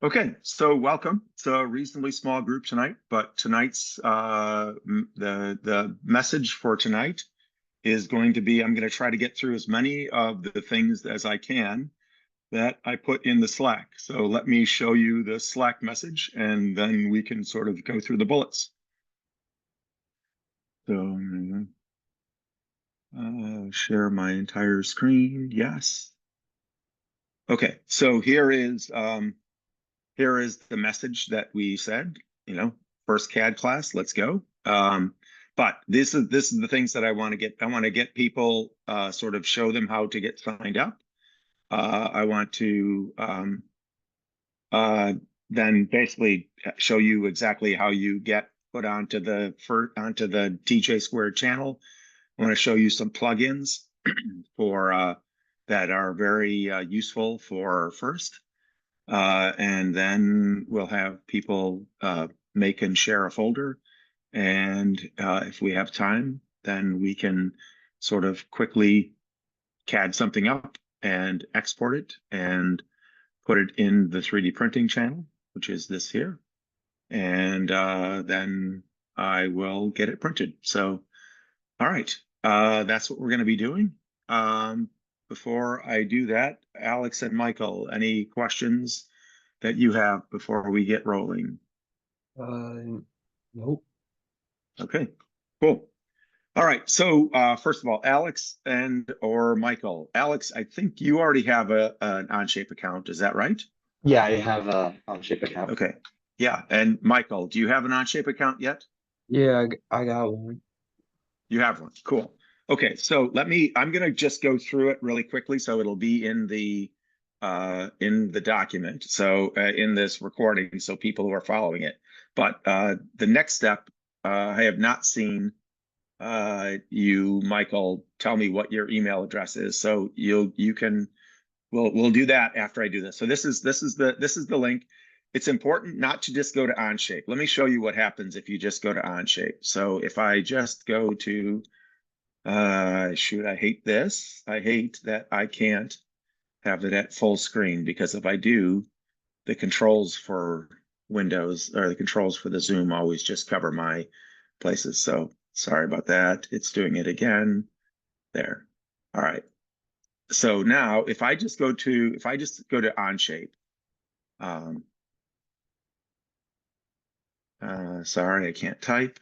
Okay, so welcome. It's a reasonably small group tonight, but tonight's the message for tonight is going to be I'm going to try to get through as many of the things as I can that I put in the Slack. So let me show you the Slack message, and then we can sort of go through the bullets. So share my entire screen. Yes. Okay, so here is the message that we said, first CAD class, let's go. But this is the things that I want to get. I want to get people sort of show them how to get signed up. I want to then basically show you exactly how you get put onto the TJ2 channel. I want to show you some plugins for that are very useful for first. And then we'll have people make and share a folder. And if we have time, then we can sort of quickly CAD something up and export it and put it in the 3D printing channel, which is this here. And then I will get it printed. So, all right, that's what we're going to be doing. Before I do that, Alex and Michael, any questions that you have before we get rolling? Nope. Okay, cool. All right, so first of all, Alex or Michael. Alex, I think you already have an Onshape account, is that right? Yeah, I have a Onshape account. Okay, yeah, and Michael, do you have an Onshape account yet? Yeah, I got one. You have one, cool. Okay, so I'm gonna just go through it really quickly, so it'll be in the document, so in this recording, so people who are following it. But the next step, I have not seen you, Michael, tell me what your email address is. So we'll do that after I do this. So this is the link. It's important not to just go to Onshape. Let me show you what happens if you just go to Onshape. So if I just go to shoot, I hate this. I hate that I can't have it at full screen, because if I do, the controls for Windows or the controls for the Zoom always just cover my places. So sorry about that. It's doing it again. There. All right. So now if I just go to Onshape, sorry, I can't type.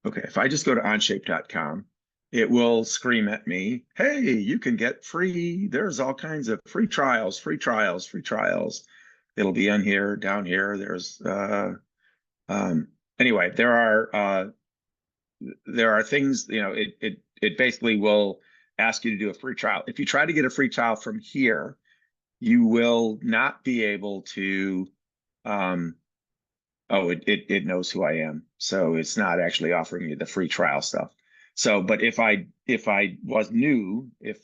Okay, if I just go to onshape.com, it will scream at me, hey, you can get free, there's all kinds of free trials, free trials, free trials. It'll be on here, down here. There's anyway, there are things, it basically will ask you to do a free trial. If you try to get a free trial from here, you will not be able to oh, it knows who I am, so it's not actually offering you the free trial stuff. So, but if I was new, if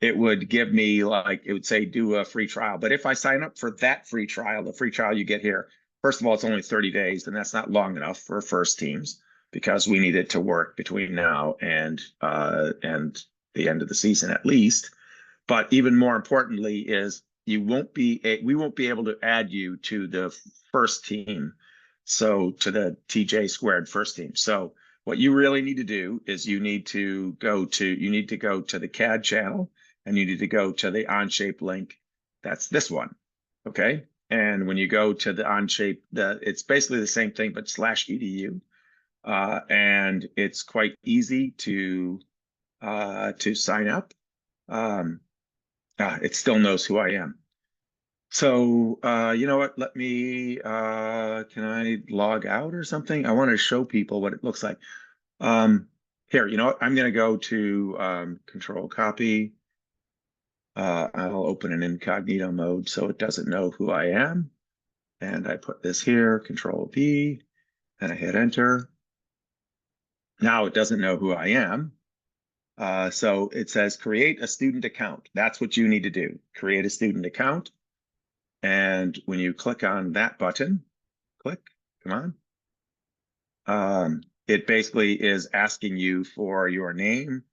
it would give me, like, it would say do a free trial. But if I sign up for that free trial, the free trial you get here, first of all, it's only 30 days, and that's not long enough for first teams, because we need it to work between now and the end of the season at least. But even more importantly is we won't be able to add you to the first team, so to the TJ2 first team. So what you really need to do is you need to go to the CAD channel, and you need to go to the Onshape link. That's this one, okay? And when you go to the Onshape, it's basically the same thing, but /edu, and it's quite easy to sign up. It still knows who I am. So, you know what? Let me, can I log out or something? I want to show people what it looks like. Here, you know what? I'm going to go to Control Copy. I'll open an incognito mode so it doesn't know who I am. And I put this here, Control V, and I hit Enter. Now it doesn't know who I am. So it says create a student account. That's what you need to do. Create a student account. And when you click on that button, come on. It basically is asking you for your name.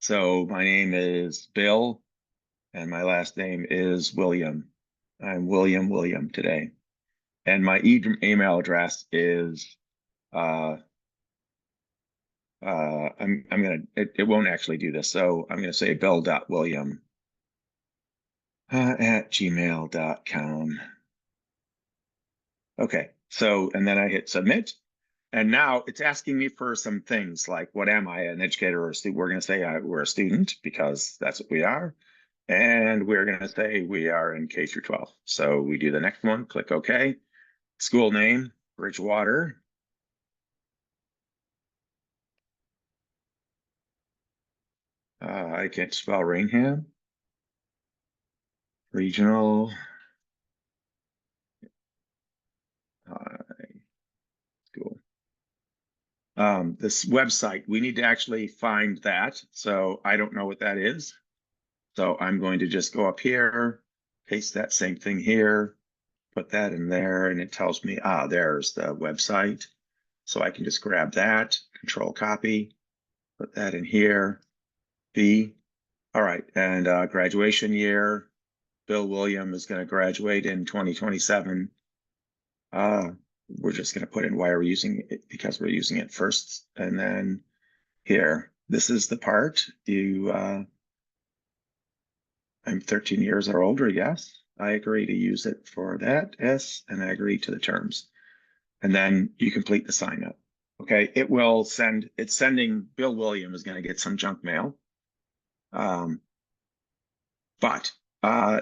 So my name is Bill. and my last name is William. I'm William today. And my email address is I'm gonna it won't actually do this, so I'm gonna say bill.william at gmail.com. Okay, so and then I hit submit, and now it's asking me for some things like, what am I, an educator or a student? We're gonna say we're a student because that's what we are, and we're gonna say we are in K through 12. So we do the next one, click OK. School name, Bridgewater. I can't spell Rainham. Regional school. This website, we need to actually find that. So I don't know what that is. So I'm going to just go up here, paste that same thing here, put that in there, and it tells me, there's the website. So I can just grab that, control copy, put that in here, B. All right, and graduation year, Bill William is going to graduate in 2027. We're just going to put in why we're using it, because we're using it first. And then here, this is the part I'm 13 years or older, yes. I agree to use it for that, yes, and I agree to the terms. And then you complete the sign up. Okay, it's sending, Bill William is going to get some junk mail.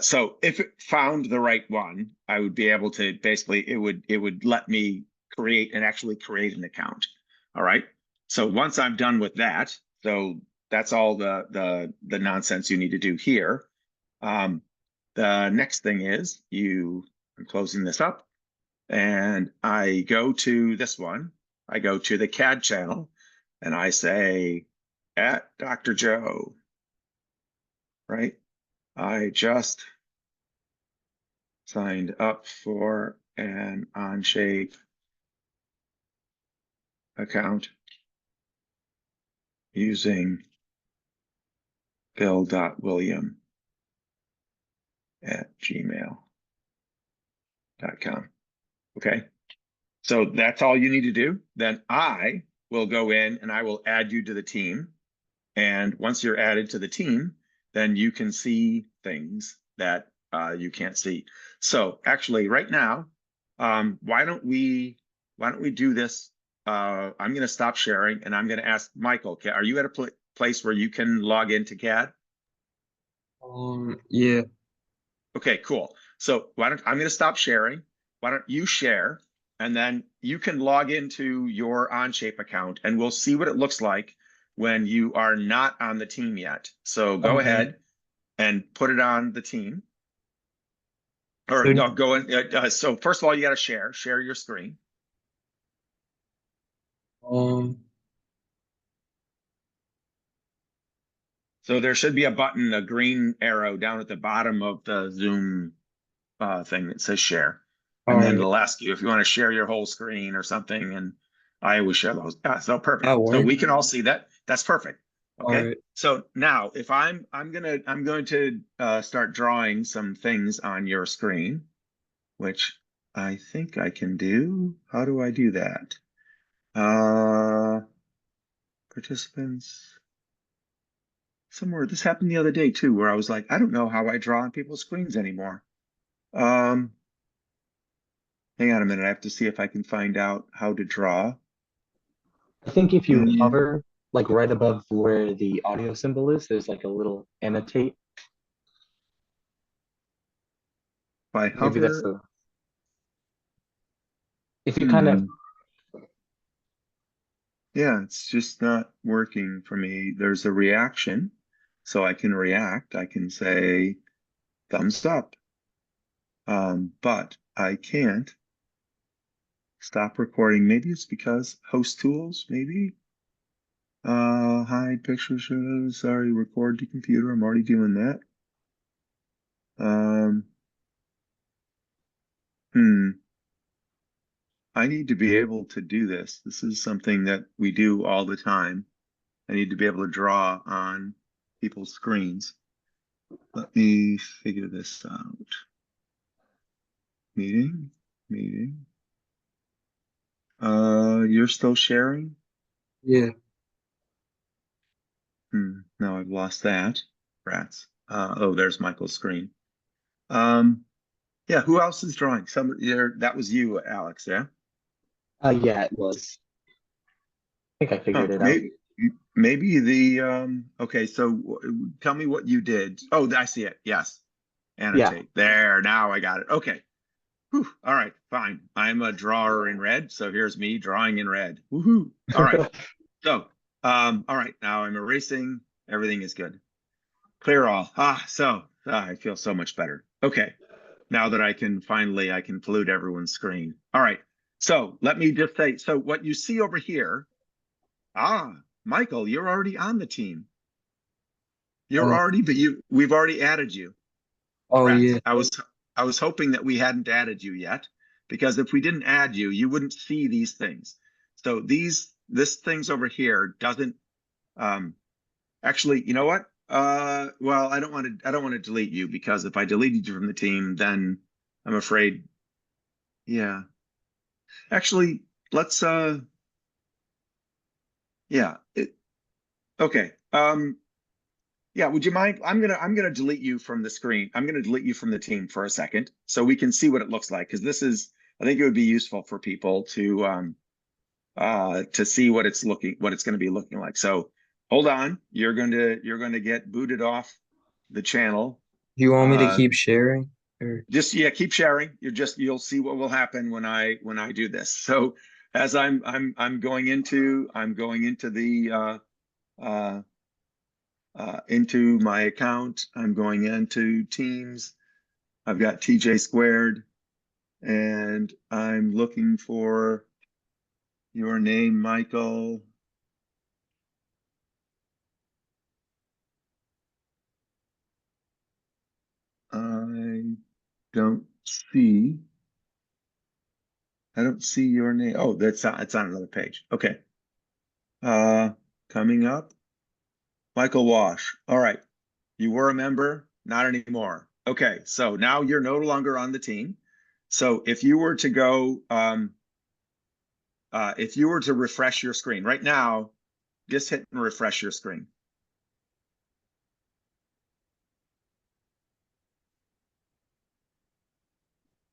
So if it found the right one, I would be able to basically, it would let me actually create an account. All right. So once I'm done with that, so that's all the nonsense you need to do here. The next thing is I'm closing this up, and I go to this one. I go to the CAD channel, and I say, at Dr. Joe, right? I just signed up for an Onshape account using bill.william at gmail.com. Okay, so that's all you need to do. Then I will go in and I will add you to the team. And once you're added to the team, then you can see things that you can't see. So actually right now, why don't we do this? I'm going to stop sharing and I'm going to ask Michael, are you at a place where you can log into CAD? Yeah. Okay, cool. So I'm going to stop sharing. Why don't you share, and then you can log into your Onshape account and we'll see what it looks like when you are not on the team yet. So go Okay. ahead and put it on the team. Or So, no, go in. So first of all, you got to share your screen. um, So there should be a button, a green arrow down at the bottom of the Zoom thing that says share. all And then right. it'll ask you if you want to share your whole screen or something. And I always share those. So perfect. That So worked. we can all see that. That's perfect. All Okay. right. So now if I'm going to start drawing some things on your screen, which I think I can do. How do I do that? Participants. Somewhere this happened the other day too, where I was like, I don't know how I draw on people's screens anymore. Um, Hang on a minute. I have to see if I can find out how to draw. I think if you Mm, hover, like right above where the audio symbol is, there's like a little annotate. if I Maybe that's hover, the, if you kind of, hmm, yeah, it's just not working for me. There's a reaction, so I can react. I can say thumbs up, but I can't stop recording. Maybe it's because host tools, maybe. Hide picture shows. Sorry, record to computer. I'm already doing that. Um, hmm. I need to be able to do this. This is something that we do all the time. I need to be able to draw on people's screens. Let me figure this out. Meeting, meeting. You're still sharing? Yeah. Now I've lost that. Rats. Oh, there's Michael's screen. Um, yeah, who else is drawing? That was you, Alex, yeah? Yeah, it was. I think I Huh, figured it out. maybe okay, so tell me what you did. Oh, I see it. Yes. Yeah. Annotate. There, now I got it. Okay. Whew. All right, fine. I'm a drawer in red, so here's me drawing in red. Woohoo. All right. So, all right, now I'm erasing. Everything is good. Clear all. I feel so much better. Okay. Now that I can pollute everyone's screen. All right. So let me just say, so what you see over here, Michael, you're already on the team. You're Oh, already, but we've already added you. oh Rats. yeah. I was hoping that we hadn't added you yet, because if we didn't add you, you wouldn't see these things. So this things over here doesn't um actually, you know what? Well, I don't want to delete you, because if I deleted you from the team, then I'm afraid, yeah. Actually, let's yeah, okay. Yeah, would you mind? I'm gonna delete you from the screen. I'm gonna delete you from the team for a second so we can see what it looks like, because I think it would be useful for people to see what it's gonna be looking like. So hold on, you're going to get booted off the channel. Do you want me to Uh keep sharing? Or just yeah, keep sharing. You'll see what will happen when I do this. So as I'm going into the uh into my account. I'm going into Teams. I've got TJ squared, and I'm looking for your name, Michael. I don't see. I don't see your name. Oh, it's on another page. Okay. Uh, coming up, Michael Wash. All right. You were a member, not anymore. Okay. So now you're no longer on the team. So if you were to go, if you were to refresh your screen right now, just hit and refresh your screen.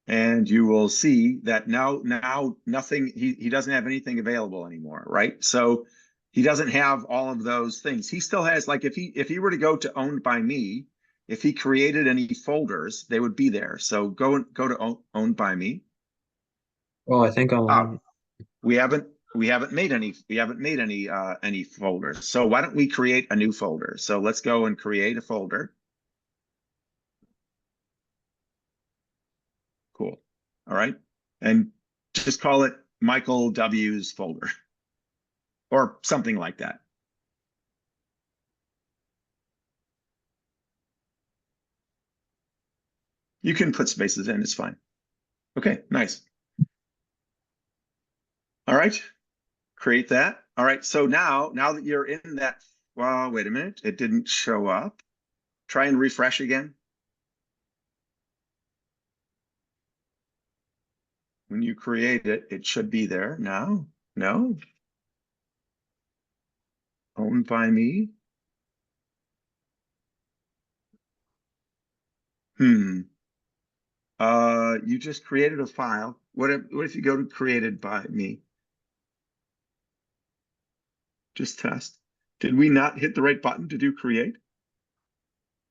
And you will see that now nothing, he doesn't have anything available anymore, right? So he doesn't have all of those things. He still has, like, if he were to go to Owned by Me, if he created any folders, they would be there. So go to Owned by Me. oh, I think I'm Uh, on. we haven't made any folders. So why don't we create a new folder? So let's go and create a folder. Cool. All right. And just call it Michael W's folder or something like that. You can put spaces in, it's fine. Okay, nice. All right, create that. All right, so now that you're in that, well, wait a minute, it didn't show up. Try and refresh again. When you create it, it should be there now. No, Owned by Me. Hmm. You just created a file. What if you go to created by me? Just test. Did we not hit the right button to do create?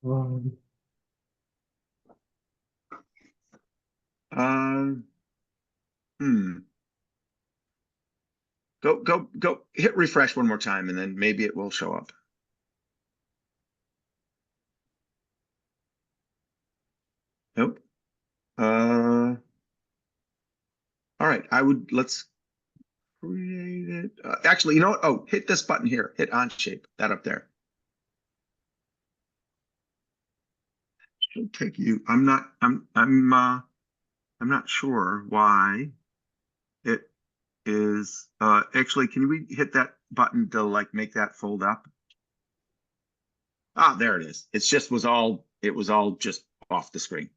Um, Uh, hmm. Go. Hit refresh one more time, and then maybe it will show up. Nope. All right. Let's create it. Actually, you know what? Oh, hit this button here. Hit Onshape. That up there. Should take you. I'm not sure why it is. Actually, can we hit that button to like make that fold up? Ah, there it is. It was all just off the screen.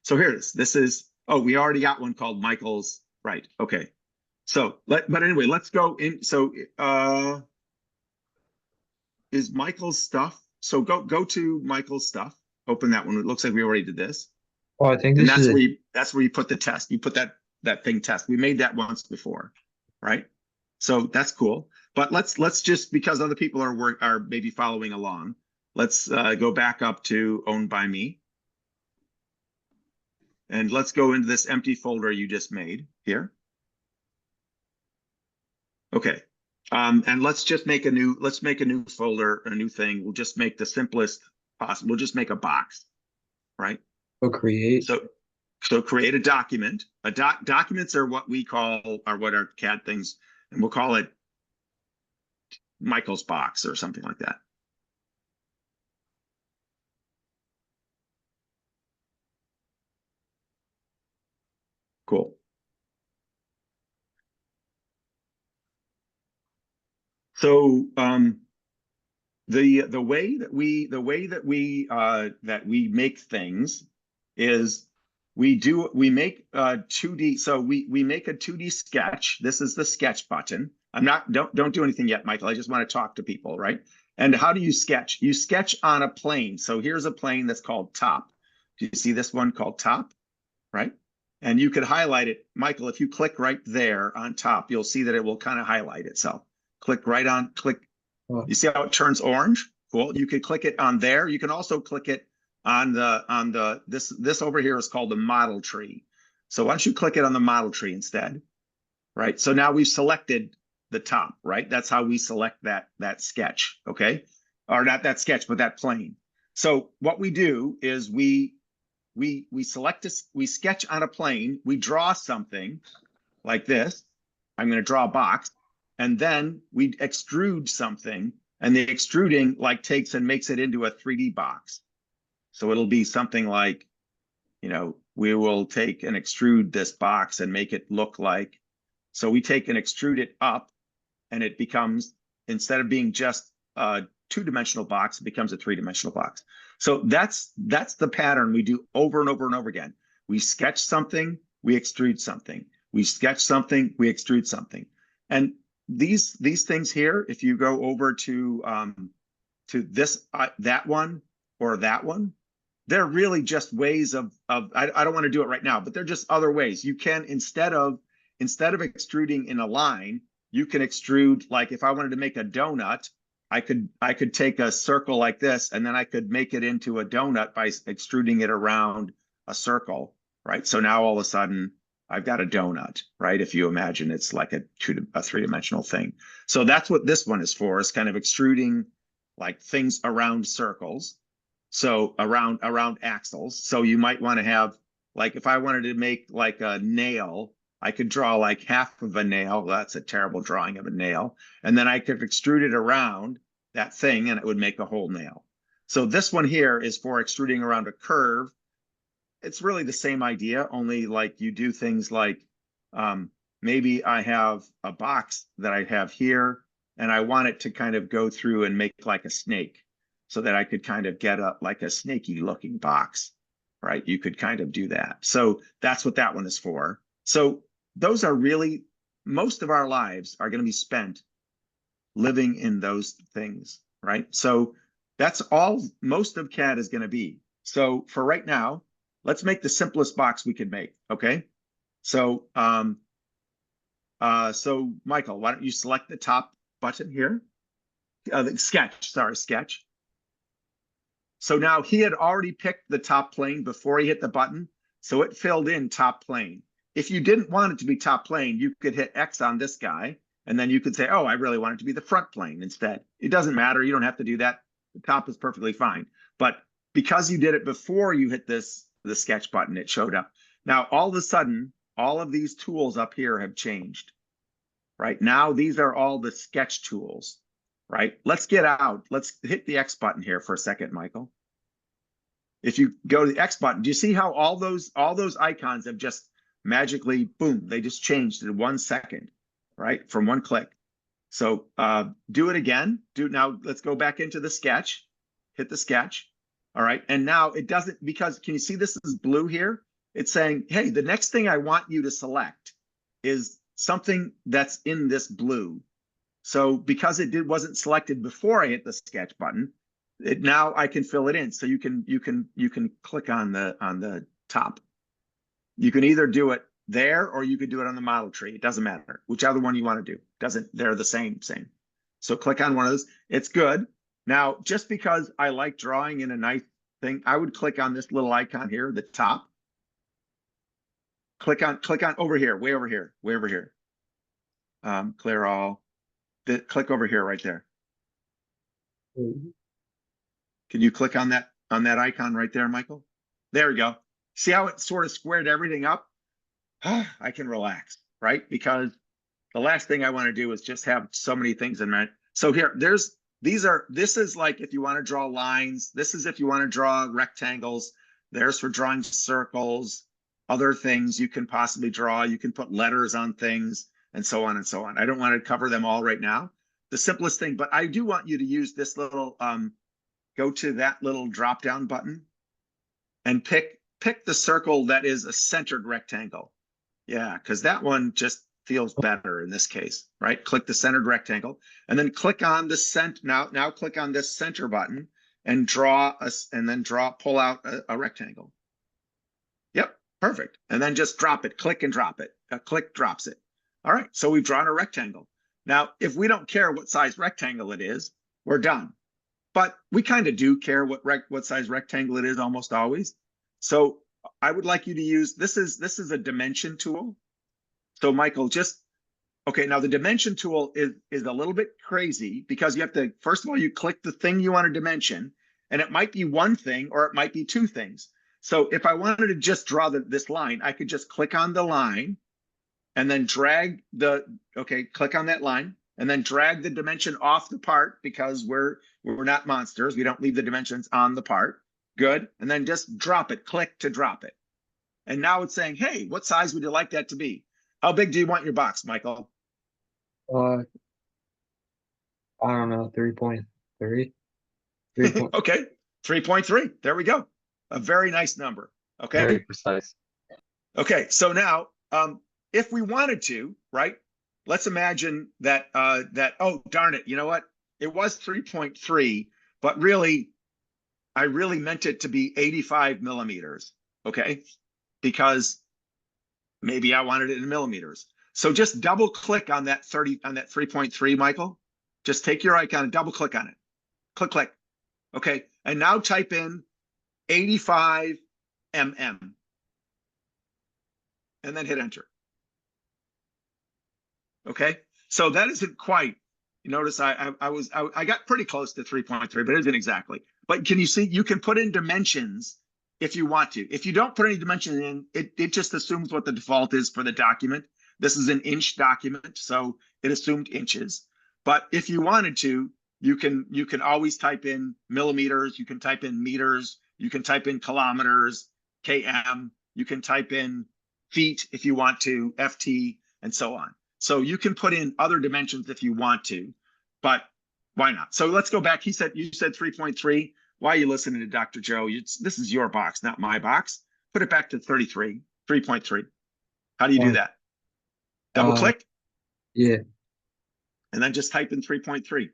So here it is. This is, oh, we already got one called Michael's. Right. Okay. So but anyway, let's go in. So is Michael's stuff. So go to Michael's stuff. Open that one. It looks like we already did this. Oh, I think And this is a, that's where you put the test. You put that thing test. We made that once before, right? So that's cool. But let's just, because other people are maybe following along, let's go back up to owned by me. And let's go into this empty folder you just made here. Okay. And let's make a new folder, a new thing. We'll just make the simplest possible. We'll just make a box, right? oh, create. So create a document. Documents are what our CAD things, and we'll call it Michael's box or something like that. Cool. So the way that we make things is we make 2D. So we make a 2D sketch. This is the sketch button. Don't do anything yet, Michael. I just want to talk to people, right? And how do you sketch? You sketch on a plane. So here's a plane that's called top. Do you see this one called top, right? And you could highlight it, Michael. If you click right there on top, you'll see that it will kind of highlight itself. Click. Oh, You see how it turns orange? Cool. You could click it on there. You can also click it on this over here is called the model tree. So why don't you click it on the model tree instead, right? So now we've selected the top, right? That's how we select that sketch, okay? Or not that sketch, but that plane. So what we do is we sketch on a plane, we draw something like this. I'm going to draw a box, and then we extrude something, and the extruding like takes and makes it into a 3D box. So it'll be something like, we will take and extrude this box and make it look like, so we take and extrude it up, and it becomes, instead of being just a 2-dimensional box, it becomes a 3-dimensional box. So that's the pattern we do over and over and over again. We sketch something, we extrude something. We sketch something, we extrude something. And these things here, if you go over to this, that one, or that one, they're really just ways of I don't want to do it right now, but they're just other ways. You can, instead of extruding in a line, you can extrude, like if I wanted to make a donut, I could take a circle like this, and then I could make it into a donut by extruding it around a circle, right? So now all of a sudden I've got a donut, right? If you imagine it's like a 3-dimensional thing. So that's what this one is for, is kind of extruding like things around circles. So around axles. So you might want to have, like, if I wanted to make like a nail, I could draw like half of a nail. That's a terrible drawing of a nail. And then I could extrude it around that thing, and it would make a whole nail. So this one here is for extruding around a curve. It's really the same idea, only like you do things like, maybe I have a box that I have here, and I want it to kind of go through and make like a snake, so that I could kind of get like a snaky looking box, right? You could kind of do that. So that's what that one is for. So those are really, most of our lives are going to be spent living in those things, right? So that's all most of CAD is going to be. So for right now, let's make the simplest box we could make, okay? So, so Michael, why don't you select the top button here? The sketch. So now he had already picked the top plane before he hit the button, so it filled in top plane. If you didn't want it to be top plane, you could hit X on this guy, and then you could say, oh, I really want it to be the front plane instead. It doesn't matter. You don't have to do that. The top is perfectly fine. But because you did it before you hit the sketch button, it showed up. Now, all of a sudden, all of these tools up here have changed, right? Now, these are all the sketch tools, right? Let's get out. Let's hit the X button here for a second, Michael. If you go to the X button, do you see how all those icons have just magically, boom, they just changed in 1 second, right? From one click. So do it again. Now let's go back into the sketch, hit the sketch. All right. And now it doesn't, because can you see this is blue here? It's saying, hey, the next thing I want you to select is something that's in this blue. So because it wasn't selected before I hit the sketch button, now I can fill it in. So you can click on the top. You can either do it there or you could do it on the model tree. It doesn't matter. Whichever one you want to do. They're the same. So click on one of those. It's good. Now, just because I like drawing in a nice thing, I would click on this little icon here, the top. Click on over here, way over here. Clear all. Click over here right there. Can you click on that icon right there, Michael? There we go. See how it sort of squared everything up? I can relax, right? Because the last thing I want to do is just have so many things in mind. So here, this is like if you want to draw lines. This is if you want to draw rectangles. There's for drawing circles, other things you can possibly draw. You can put letters on things and so on and so on. I don't want to cover them all right now. The simplest thing, but I do want you to use this little, go to that little drop-down button and pick the circle that is a centered rectangle. Yeah, because that one just feels better in this case, right? Click the centered rectangle and then click on the now click on this center button and pull out a rectangle. Yep, perfect. And then just drop it, click and drop it. A click drops it. All right, so we've drawn a rectangle. Now, if we don't care what size rectangle it is, we're done. But we kind of do care what size rectangle it is almost always. So I would like you to use, this is a dimension tool. So Michael, okay, now the dimension tool is a little bit crazy because you have to, first of all, you click the thing you want to dimension, and it might be one thing or it might be two things. So if I wanted to just draw this line, I could just click on the line and then drag click on that line and then drag the dimension off the part because we're not monsters. We don't leave the dimensions on the part. Good. And then just drop it, click to drop it. And now it's saying, hey, what size would you like that to be? How big do you want your box, Michael? I don't know, 3.3. Okay, 3.3. There we go. A very nice number. Okay. Very precise. Okay, so now, if we wanted to, right? Let's imagine that oh darn it, you know what? It was 3.3, but really, I really meant it to be 85 millimeters. Okay, because maybe I wanted it in millimeters. So just double click on that 3.3, Michael. Just take your icon and double click on it. Click. Okay, and now type in 85 mm. And then hit enter. Okay, so that isn't quite, you notice I got pretty close to 3.3, but it isn't exactly. But can you see, you can put in dimensions if you want to. If you don't put any dimension in, it just assumes what the default is for the document. This is an inch document, so it assumed inches. But if you wanted to, you can always type in millimeters, you can type in meters, you can type in kilometers, km, you can type in feet if you want to, ft, and so on. So you can put in other dimensions if you want to, but why not? So let's go back. You said 3.3. Why are you listening to Dr. Joe? This is your box, not my box. Put it back to 3.3. How do you do that? Double click? Yeah. And then just type in 3.3.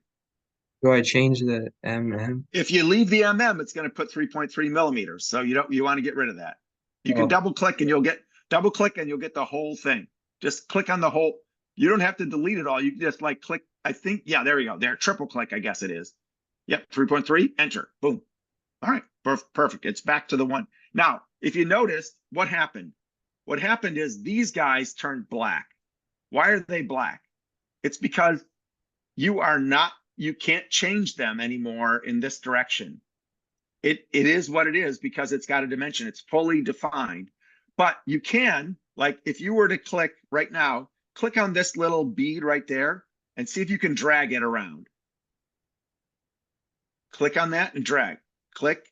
Do I change the mm? If you leave the mm, it's going to put 3.3 millimeters. So you want to get rid of that. You can double click and you'll get the whole thing. Just click on the whole. You don't have to delete it all. You can just like click. I think, yeah, there we go. There, triple click, I guess it is. Yep, 3.3, enter, boom. All right, perfect. It's back to the one. Now, if you noticed, what happened? What happened is these guys turned black. Why are they black? It's because you can't change them anymore in this direction. It is what it is because it's got a dimension. It's fully defined. But you can, like if you were to click right now, click on this little bead right there and see if you can drag it around. Click on that and drag. Click.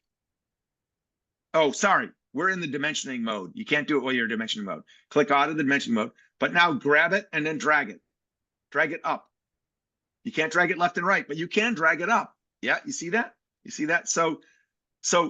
Oh, sorry. We're in the dimensioning mode. You can't do it while you're in dimensioning mode. Click out of the dimensioning mode. But now grab it and then drag it. Drag it up. You can't drag it left and right, but you can drag it up. Yeah, you see that? You see that? So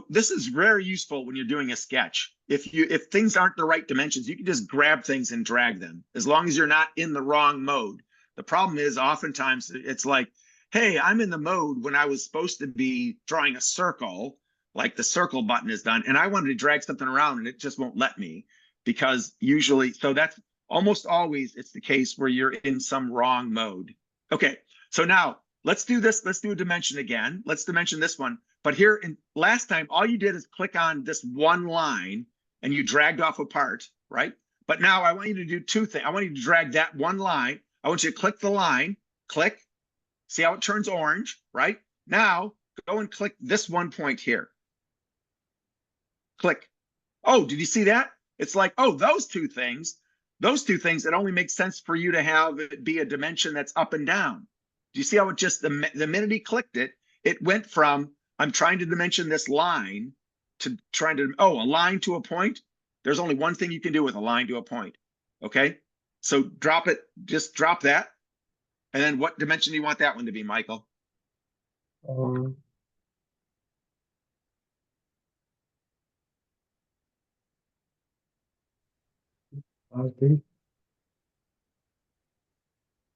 this is very useful when you're doing a sketch. If things aren't the right dimensions, you can just grab things and drag them as long as you're not in the wrong mode. The problem is oftentimes it's like, hey, I'm in the mode when I was supposed to be drawing a circle, like the circle button is done, and I wanted to drag something around and it just won't let me, because usually, so that's almost always it's the case where you're in some wrong mode. Okay, so now let's do this. Let's do a dimension again. Let's dimension this one. But here, in last time, all you did is click on this one line and you dragged off a part, right? But now I want you to do two things. I want you to drag that one line. I want you to click the line, click, see how it turns orange, right? Now go and click this one point here. Click. Oh, did you see that? It's like, oh, those two things, it only makes sense for you to have it be a dimension that's up and down. Do you see how it just, the minute he clicked it, it went from, I'm trying to dimension this line to trying to, oh, a line to a point. There's only one thing you can do with a line to a point. Okay. So drop it, just drop that. And then what dimension do you want that one to be, Michael?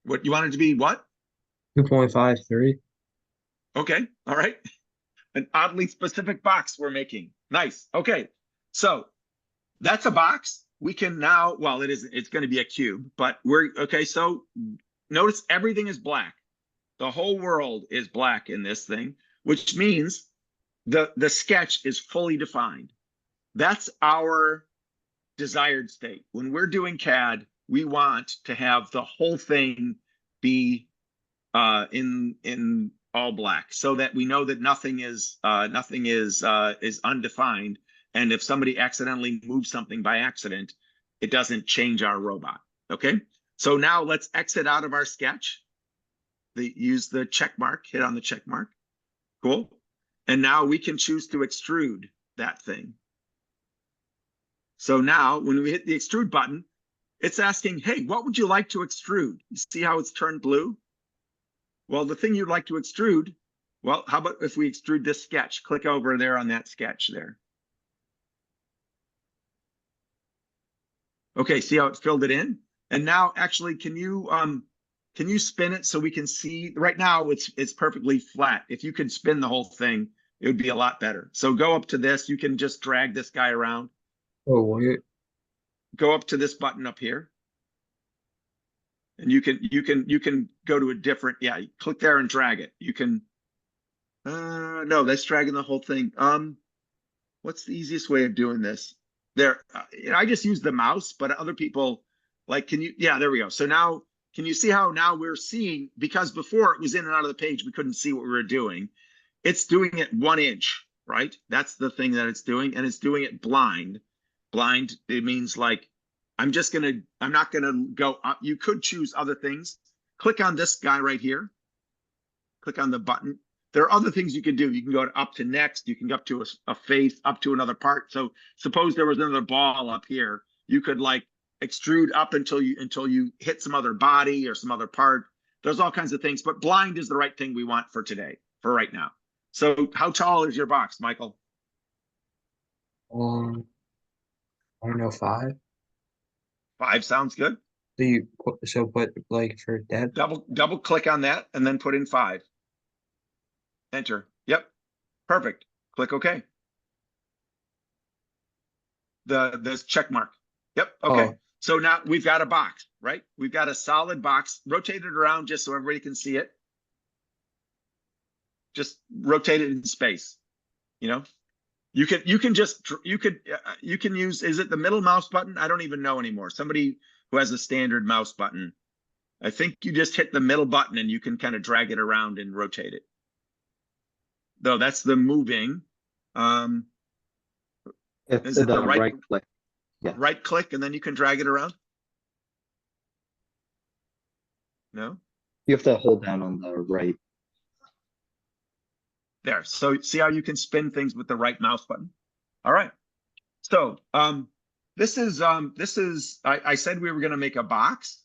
What you want it to be? What? 2.53. Okay. All right. An oddly specific box we're making. Nice. Okay. So that's a box. We can now, well, it's going to be a cube, but we're okay. So notice everything is black. The whole world is black in this thing, which means the sketch is fully defined. That's our desired state. When we're doing CAD, we want to have the whole thing be in all black, so that we know that nothing is undefined. And if somebody accidentally moves something by accident, it doesn't change our robot. Okay, so now let's exit out of our sketch. Use the check mark, hit on the check mark. Cool. And now we can choose to extrude that thing. So now when we hit the extrude button, it's asking, hey, what would you like to extrude? You see how it's turned blue? Well, the thing you'd like to extrude, well, how about if we extrude this sketch? Click over there on that sketch there. Okay, see how it filled it in? And now actually, can you spin it so we can see? Right now it's perfectly flat. If you could spin the whole thing, it would be a lot better. So go up to this, you can just drag this guy around. Oh, wait. Go up to this button up here. And you can go to a different, yeah, click there and drag it. You can, no, that's dragging the whole thing. What's the easiest way of doing this? There, I just use the mouse, but other people, like, can you, yeah, there we go. So now, can you see how now we're seeing, because before it was in and out of the page, we couldn't see what we were doing. It's doing it 1 inch, right? That's the thing that it's doing, and it's doing it blind. Blind, it means like, I'm not gonna go up. You could choose other things. Click on this guy right here. Click on the button. There are other things you can do. You can go up to next. You can go up to a face, up to another part. So suppose there was another ball up here. You could like extrude up until you hit some other body or some other part. There's all kinds of things, but blind is the right thing we want for today, for right now. So how tall is your box, Michael? I don't know, 5. 5 sounds good. So put like for depth. Double click on that and then put in 5. Enter. Yep. Perfect. Click OK. This check mark. Yep. Okay. Oh. So now we've got a box, right? We've got a solid box. Rotate it around just so everybody can see it. Just rotate it in space. You know, you can use, is it the middle mouse button? I don't even know anymore. Somebody who has a standard mouse button. I think you just hit the middle button and you can kind of drag it around and rotate it. Though that's the moving. It's Is it the the right click. Yeah. Right click and then you can drag it around? No? You have to hold down on the right. There. So see how you can spin things with the right mouse button? All right. So this is I said we were going to make a box.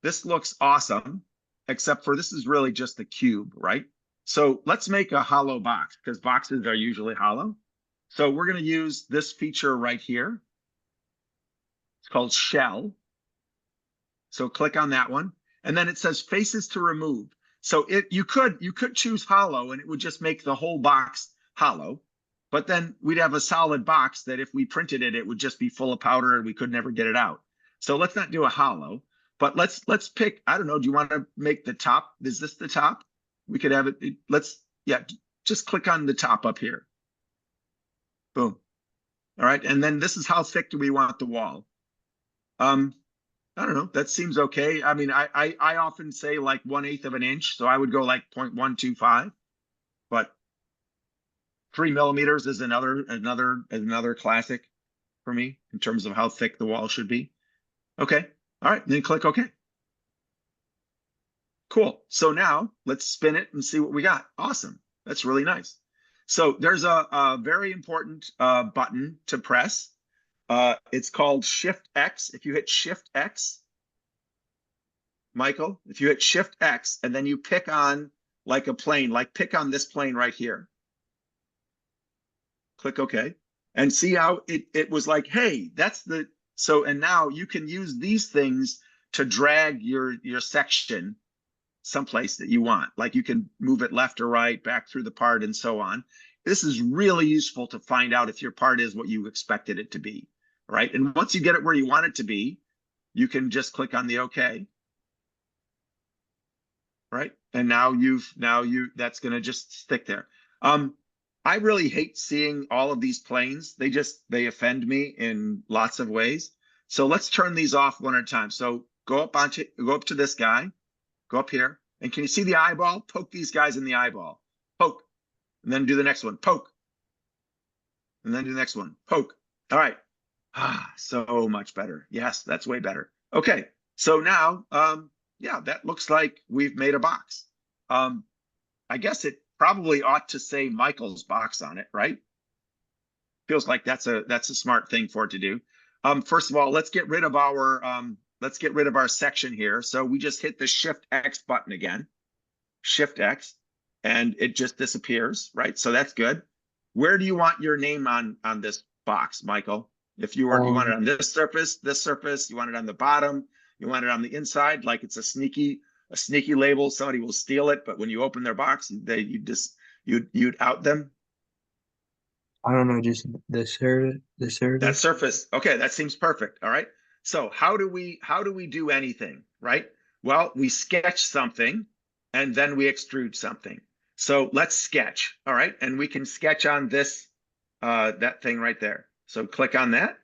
This looks awesome, except for this is really just a cube, right? So let's make a hollow box because boxes are usually hollow. So we're going to use this feature right here. It's called shell. So click on that one. And then it says faces to remove. So you could choose hollow and it would just make the whole box hollow. But then we'd have a solid box that if we printed it, it would just be full of powder and we could never get it out. So let's not do a hollow, but let's pick, I don't know, do you want to make the top? Is this the top? We could have it, yeah, just click on the top up here. Boom. All right, and then this is how thick do we want the wall? I don't know, that seems okay. I mean, I often say like 1/8 of an inch, so I would go like 0.125, but 3 millimeters is another classic for me in terms of how thick the wall should be. Okay, all right, then click OK. Cool. So now let's spin it and see what we got. Awesome. That's really nice. So there's a very important button to press. It's called Shift X. If you hit Shift X, Michael, if you hit Shift X and then you pick on like a plane, like pick on this plane right here. Click OK. And see how it was like, hey, that's the, so, and now you can use these things to drag your section someplace that you want. Like you can move it left or right, back through the part and so on. This is really useful to find out if your part is what you expected it to be, right? And once you get it where you want it to be, you can just click on the OK. Right? And now that's going to just stick there. I really hate seeing all of these planes. They offend me in lots of ways. So let's turn these off one at a time. So go up to this guy, go up here, and can you see the eyeball? Poke these guys in the eyeball. Poke. And then do the next one. Poke. And then do the next one. Poke. All right. Ah, so much better. Yes, that's way better. Okay. So now, yeah, that looks like we've made a box. I guess it probably ought to say Michael's box on it, right? Feels like that's a smart thing for it to do. First of all, let's get rid of our section here. So we just hit the Shift X button again, Shift X, and it just disappears, right? So that's good. Where do you want your name on this box, Michael? If you want it on this surface, you want it on the bottom, you want it on the inside, like it's a sneaky label. Somebody will steal it, but when you open their box, you'd out them. I don't know, just the surface. That surface. Okay, that seems perfect. All right. So how do we do anything, right? Well, we sketch something and then we extrude something. So let's sketch. All right, and we can sketch on this that thing right there. So click on that,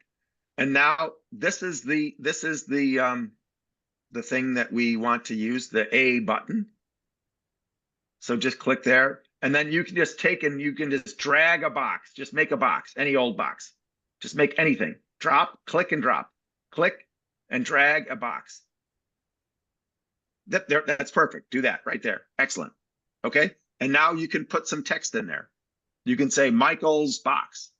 and now this is the thing that we want to use, the A button. So just click there, and then you can just just drag a box. Just make a box, any old box. Just make anything. Drop, click and drop. Click and drag a box. That's perfect. Do that right there. Excellent. Okay, and now you can put some text in there. You can say Michael's box.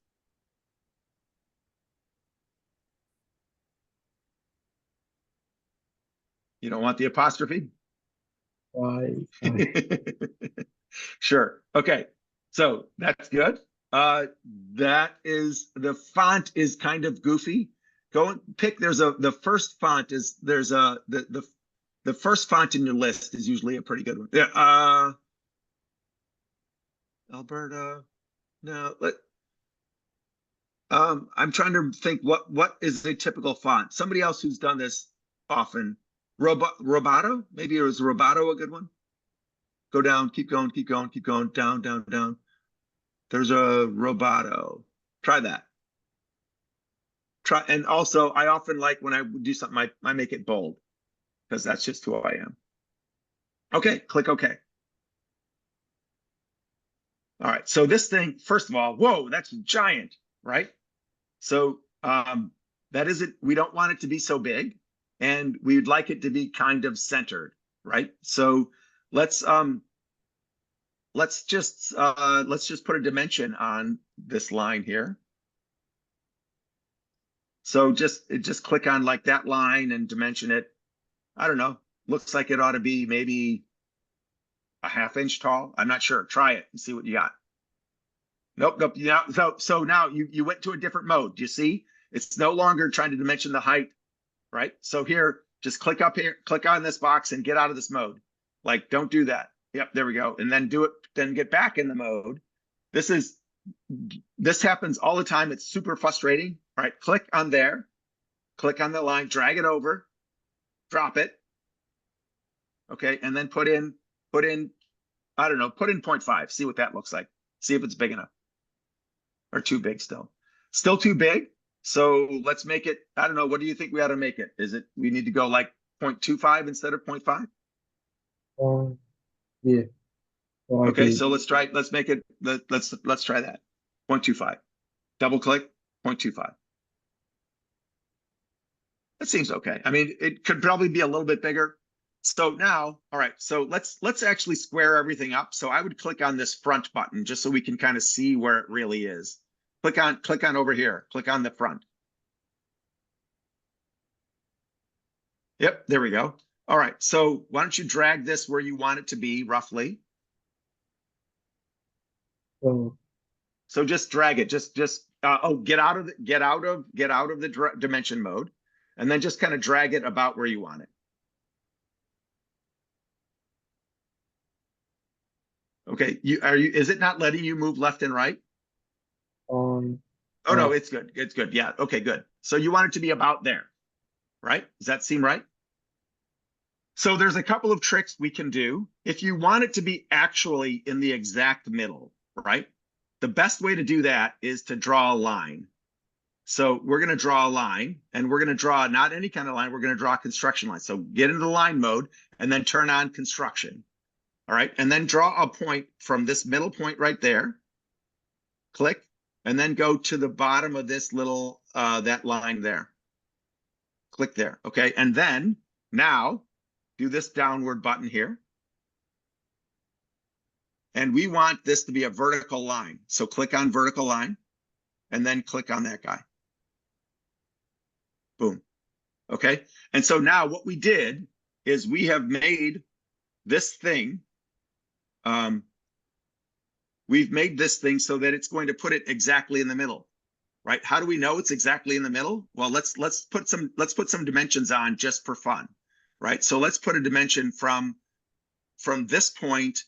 You don't want the apostrophe? Why? Sure. Okay. So that's good. That is, the font is kind of goofy. Go and pick, the first font is, the first font in your list is usually a pretty good one. Yeah. Alberta. No, I'm trying to think what is a typical font. Somebody else who's done this often. Roboto? Maybe it was Roboto a good one? Go down, keep going, down, down, down. There's a Roboto. Try that. And also, I often like when I do something, I make it bold because that's just who I am. Okay, click OK. All right, so this thing, first of all, whoa, that's giant, right? So that isn't, we don't want it to be so big, and we'd like it to be kind of centered, right? So let's just put a dimension on this line here. So just click on like that line and dimension it. I don't know. Looks like it ought to be maybe a ½ inch tall. I'm not sure. Try it and see what you got. Nope, nope. Yeah. So now you went to a different mode. Do you see? It's no longer trying to dimension the height, right? So here, just click up here, click on this box and get out of this mode. Like, don't do that. Yep, there we go. And then do it, then get back in the mode. This happens all the time. It's super frustrating. All right, click on there, click on the line, drag it over, drop it. Okay, and then put in, I don't know, put in 0.5, see what that looks like. See if it's big enough. Or too big still. Still too big. So let's make it, I don't know, what do you think we ought to make it? Is it, we need to go like 0.25 instead of 0.5? Yeah. Well, Okay, so let's make it, let's try that. 0.25. Double click, 0.25. That seems okay. I mean, it could probably be a little bit bigger. So now, all right, so let's actually square everything up. So I would click on this front button just so we can kind of see where it really is. Click on over here, click on the front. Yep, there we go. All right, so why don't you drag this where you want it to be roughly? So just drag it, get out of the dimension mode, and then just kind of drag it about where you want it. Okay, is it not letting you move left and right? Oh no, it's good. It's good. Yeah, okay, good. So you want it to be about there, right? Does that seem right? So there's a couple of tricks we can do. If you want it to be actually in the exact middle, right? The best way to do that is to draw a line. So we're going to draw a line, and we're going to draw not any kind of line, we're going to draw a construction line. So get into line mode and then turn on construction. All right, and then draw a point from this middle point right there. Click, and then go to the bottom of this little, that line there. Click there, okay? And then now do this downward button here. And we want this to be a vertical line. So click on vertical line and then click on that guy. Boom. Okay. And so now what we did is we have made this thing. We've made this thing so that it's going to put it exactly in the middle, right? How do we know it's exactly in the middle? Well, let's put some dimensions on just for fun, right? So let's put a dimension from this point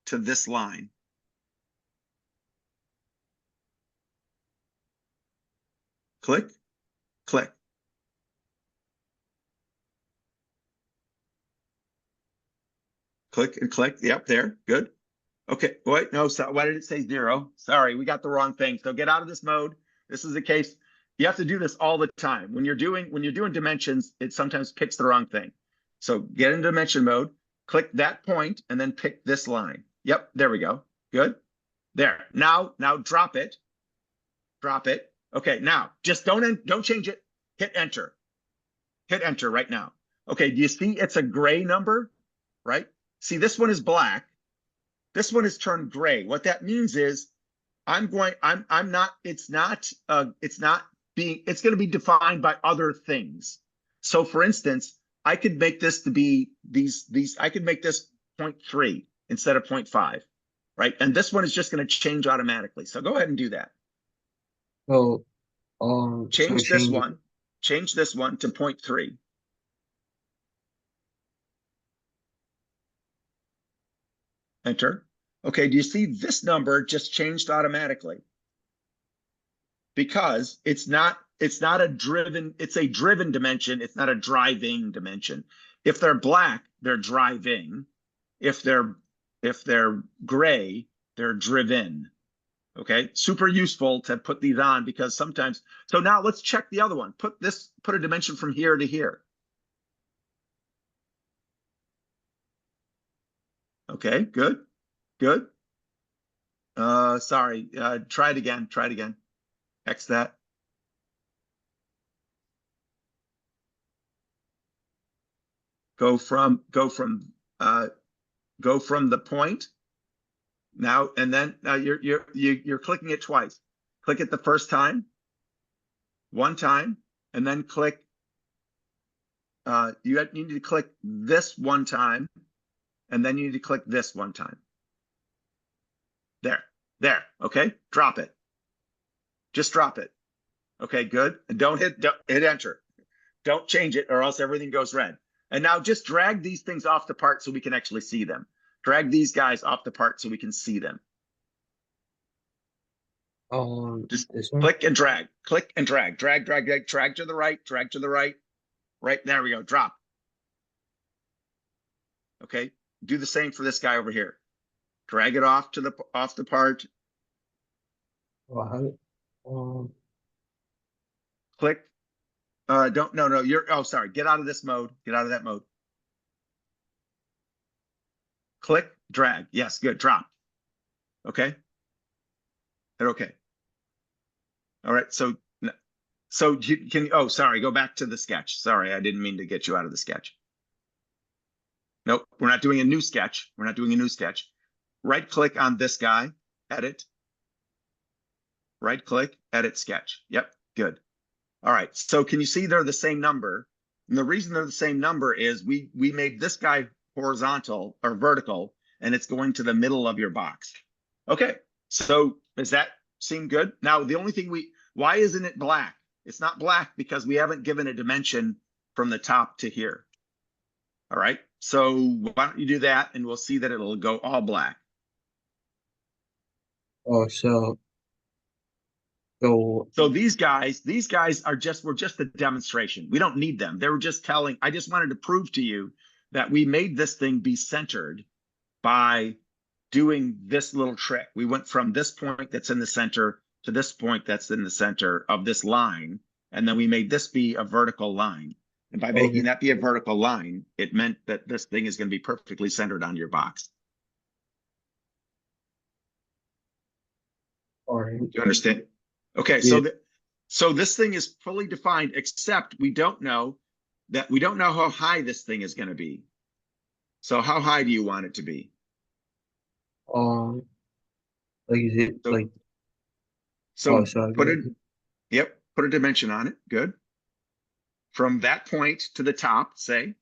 to this line. Click, click. Click and click. Yep, there. Good. Okay. Wait, no. So why did it say 0? Sorry, we got the wrong thing. So get out of this mode. This is the case. You have to do this all the time. When you're doing dimensions, it sometimes picks the wrong thing. So get into dimension mode, click that point, and then pick this line. Yep, there we go. Good. There. Now drop it. Drop it. Okay, now just don't change it. Hit enter. Hit enter right now. Okay, do you see it's a gray number, right? See, this one is black. This one is turned gray. What that means is it's going to be defined by other things. So for instance, I could make this to be I could make this 0.3 instead of 0.5, right? And this one is just going to change automatically. So go ahead and do that. So, change this one to 0.3. Enter. Okay, do you see this number just changed automatically? Because it's a driven dimension, it's not a driving dimension. If they're black, they're driving. If they're gray, they're driven. Okay, super useful to put these on because sometimes. So now let's check the other one. Put a dimension from here to here. Okay, good. Good. Sorry. Try it again. Try it again. X that. Go from the point now, and then you're clicking it twice. Click it the first time, one time, and then click. You need to click this one time, and then you need to click this one time. There, okay, drop it. Just drop it. Okay, good. And don't hit enter. Don't change it or else everything goes red. And now just drag these things off the part so we can actually see them. Drag these guys off the part so we can see them. Just this one. click and drag, drag to the right, drag to the right. Right, there we go, drop. Okay, do the same for this guy over here. Drag it off to the part. Click. Sorry, get out of this mode. Get out of that mode. Click, drag. Yes, good, drop. Okay. Hit okay. All right, so you can, oh, sorry, go back to the sketch. Sorry, I didn't mean to get you out of the sketch. Nope, we're not doing a new sketch. We're not doing a new sketch. Right click on this guy, edit. Right click, edit sketch. Yep, good. All right, so can you see they're the same number? And the reason they're the same number is we made this guy horizontal or vertical, and it's going to the middle of your box. Okay, so does that seem good? Now, the only thing why isn't it black? It's not black because we haven't given a dimension from the top to here. All right, so why don't you do that, and we'll see that it'll go all black. Oh, so these guys were just a demonstration. We don't need them. They were just telling, I just wanted to prove to you that we made this thing be centered by doing this little trick. We went from this point that's in the center to this point that's in the center of this line, and then we made this be a vertical line. And by making that be a vertical line, it meant that this thing is going to be perfectly centered on your box. all right. Do you understand? Okay, Yeah. so this thing is fully defined, except we don't know how high this thing is going to be. So how high do you want it to be? Like is it So, like so sorry, put a dimension on it. Good. From that point to the top, say,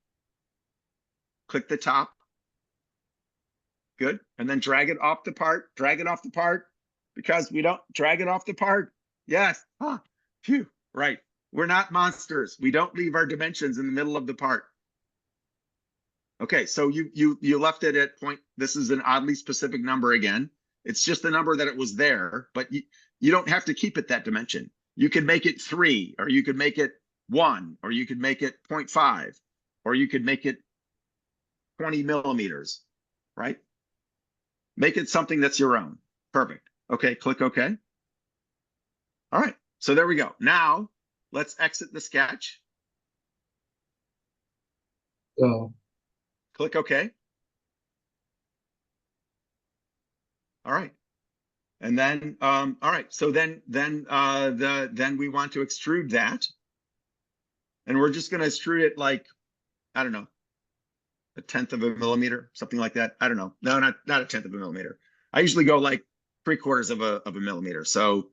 click the top. Good. And then drag it off the part, because we don't drag it off the part. Yes. Phew. Right. We're not monsters. We don't leave our dimensions in the middle of the part. Okay, so you left it at point. This is an oddly specific number again. It's just the number that it was there, but you don't have to keep it that dimension. You could make it 3, or you could make it 1, or you could make it 0.5, or you could make it 20 millimeters, right? Make it something that's your own. Perfect. Okay, click OK. All right, so there we go. Now, let's exit the sketch. Click OK. All right. And then, all right, so then we want to extrude that. And we're just going to extrude it like, I don't know, 1/10 of a millimeter, something like that. I don't know. No, not 1/10 of a millimeter. I usually go like 3/4 of a millimeter. So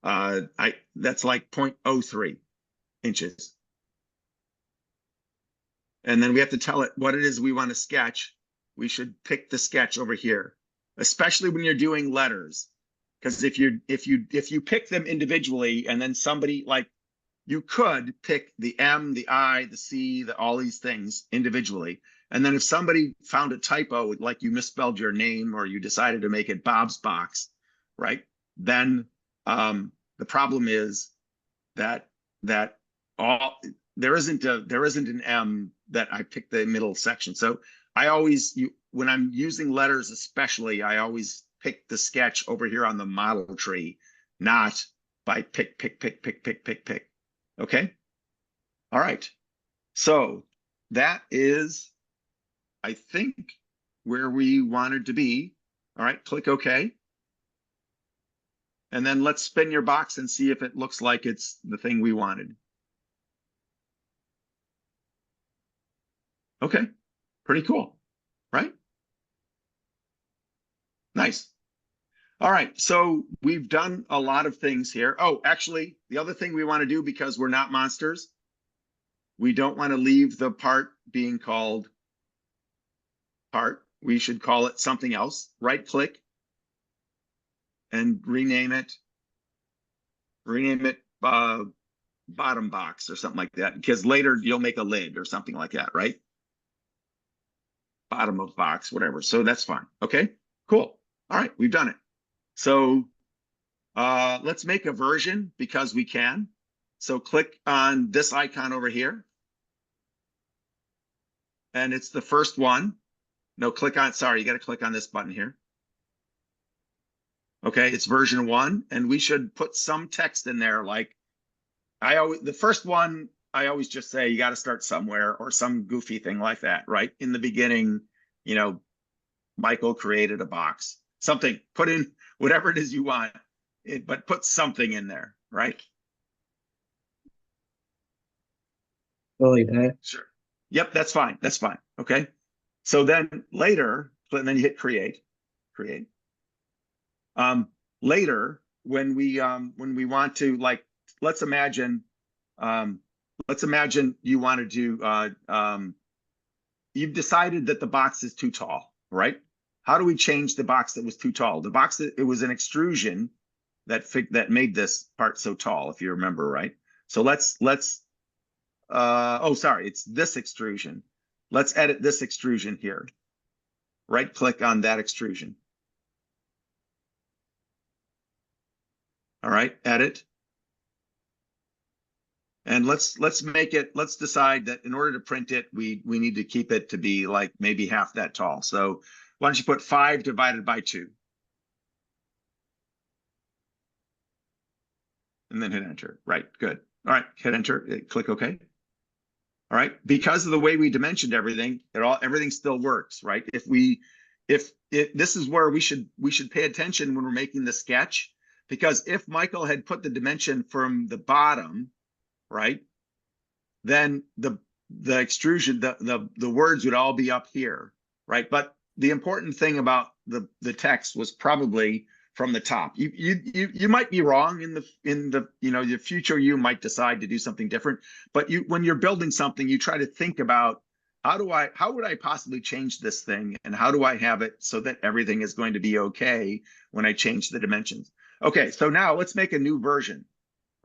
that's like 0.03 inches. And then we have to tell it what it is we want to sketch. We should pick the sketch over here, especially when you're doing letters. Because if you pick them individually, and then somebody, like, you could pick the M, the I, the C, all these things individually. And then if somebody found a typo, like you misspelled your name or you decided to make it Bob's box, right? Then the problem is that there isn't an M that I picked the middle section. So I always, when I'm using letters especially, I always pick the sketch over here on the model tree, not by pick. Okay. All right. So that is, I think, where we wanted to be. All right. Click OK. And then let's spin your box and see if it looks like it's the thing we wanted. Okay. Pretty cool. Right? Nice. All right, so we've done a lot of things here. Oh, actually, the other thing we want to do, because we're not monsters, we don't want to leave the part being called part. we should call it something else. Right click and rename it. Rename it bottom box or something like that, because later you'll make a lid or something like that, right? Bottom of box, whatever. So that's fine. Okay, cool. All right, we've done it. So let's make a version because we can. So click on this icon over here. And it's the first one. No, click on, sorry, you got to click on this button here. Okay, it's version 1, and we should put some text in there. Like the first one, I always just say you got to start somewhere, or some goofy thing like that, right? In the beginning, you know, Michael created a box, something, put in whatever it is you want, but put something in there, right? Go like that. Sure. Yep, that's fine. That's fine. Okay. So then later, and then you hit create. Later, when we want to, like, let's imagine you want to do you've decided that the box is too tall, right? How do we change the box that was too tall? The box that it was an extrusion that made this part so tall, if you remember, right? So let's oh, sorry, it's this extrusion. Let's edit this extrusion here. Right click on that extrusion. All right, edit. And let's decide that in order to print it, we need to keep it to be like maybe half that tall. So why don't you put 5 divided by 2? And then hit enter. Right, good. All right, hit enter, click OK. All right, because of the way we dimensioned everything, everything still works, right? This is where we should pay attention when we're making the sketch, because if Michael had put the dimension from the bottom, right, then the extrusion, the words would all be up here, right? But the important thing about the text was probably from the top. You might be wrong in the you know, the future you might decide to do something different, but when you're building something, you try to think about how would I possibly change this thing, and how do I have it so that everything is going to be okay when I change the dimensions. Okay, so now let's make a new version.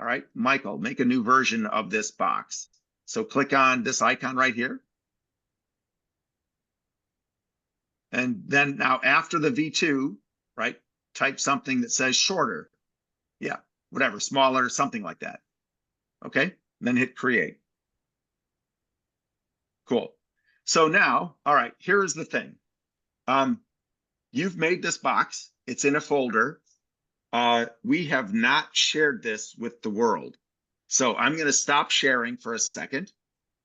All right, Michael, make a new version of this box. So click on this icon right here. And then now after the V2, right, type something that says shorter. Yeah, whatever, smaller, something like that. Okay, and then hit create. Cool. So now, all right, here's the thing. You've made this box. It's in a folder. We have not shared this with the world. So I'm going to stop sharing for a second.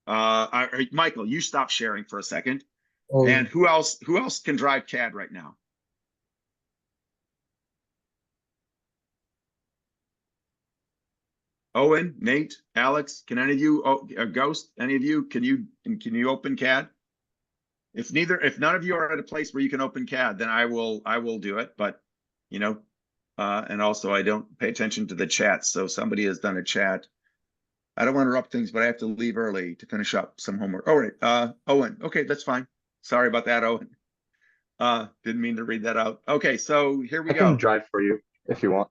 Michael, you stop sharing for a second. Oh, And who else can drive CAD right now? Owen, Nate, Alex, can any of you, Ghost, any of you, can you open CAD? If none of you are at a place where you can open CAD, then I will do it. But, you know, and also I don't pay attention to the chat. So somebody has done a chat. I don't want to interrupt things, but I have to leave early to finish up some homework. All right, Owen. Okay, that's fine. Sorry about that, Owen. Didn't mean to read that out. Okay, so here we I go. can drive for you if you want.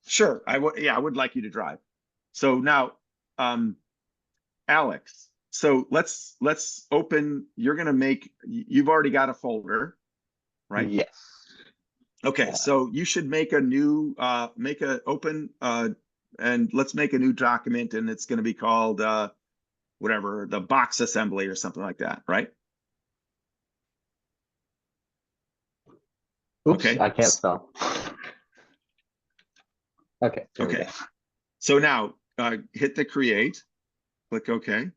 Sure, I would like you to drive. So now, Alex, so let's open, you've already got a folder, right? Yes. Okay, so you should make a new, and let's make a new document, and it's going to be called, whatever, the box assembly or something like that, right? Oops, Okay. I can't spell. Okay. Okay. So now hit the create, click OK.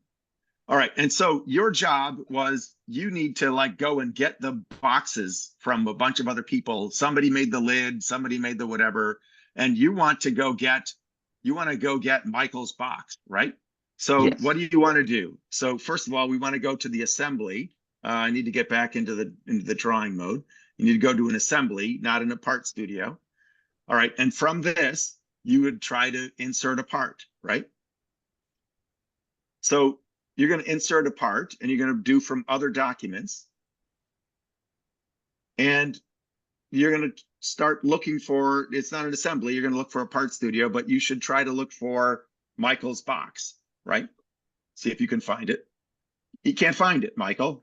All right. And so your job was, you need to like go and get the boxes from a bunch of other people. Somebody made the lid, somebody made the whatever, and you want to go get Michael's box, right? So Yes. what do you want to do? So first of all, we want to go to the assembly. I need to get back into the drawing mode. You need to go to an assembly, not in a part studio. All right. And from this, you would try to insert a part, right? So you're going to insert a part, and you're going to do from other documents. and you're going to start looking for, it's not an assembly, you're going to look for a part studio, but you should try to look for Michael's box, right? See if you can find it. You can't find it, Michael.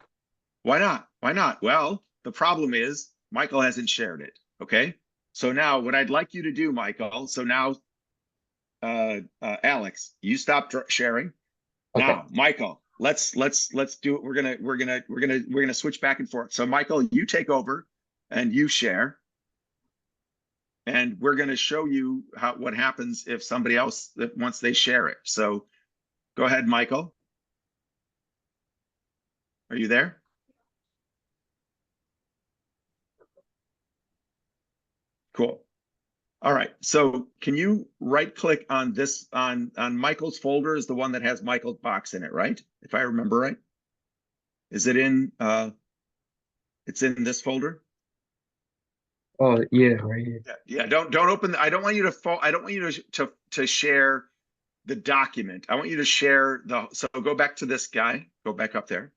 Why not? Why not? Well, the problem is Michael hasn't shared it. Okay. So now what I'd like you to do, Michael, so now, Alex, you stop sharing. Okay. Now, Michael, let's do it. We're gonna switch back and forth. So Michael, you take over and you share. And we're going to show you what happens if somebody else, once they share it. So go ahead, Michael. Are you there? Cool. All right. So can you right click on this, on Michael's folder is the one that has Michael's box in it, right? If I remember right. Is it in, it's in this folder? Oh yeah, right here. Yeah. Don't open I don't want you to I don't want you to share the document. I want you to share so go back to this guy, go back up there.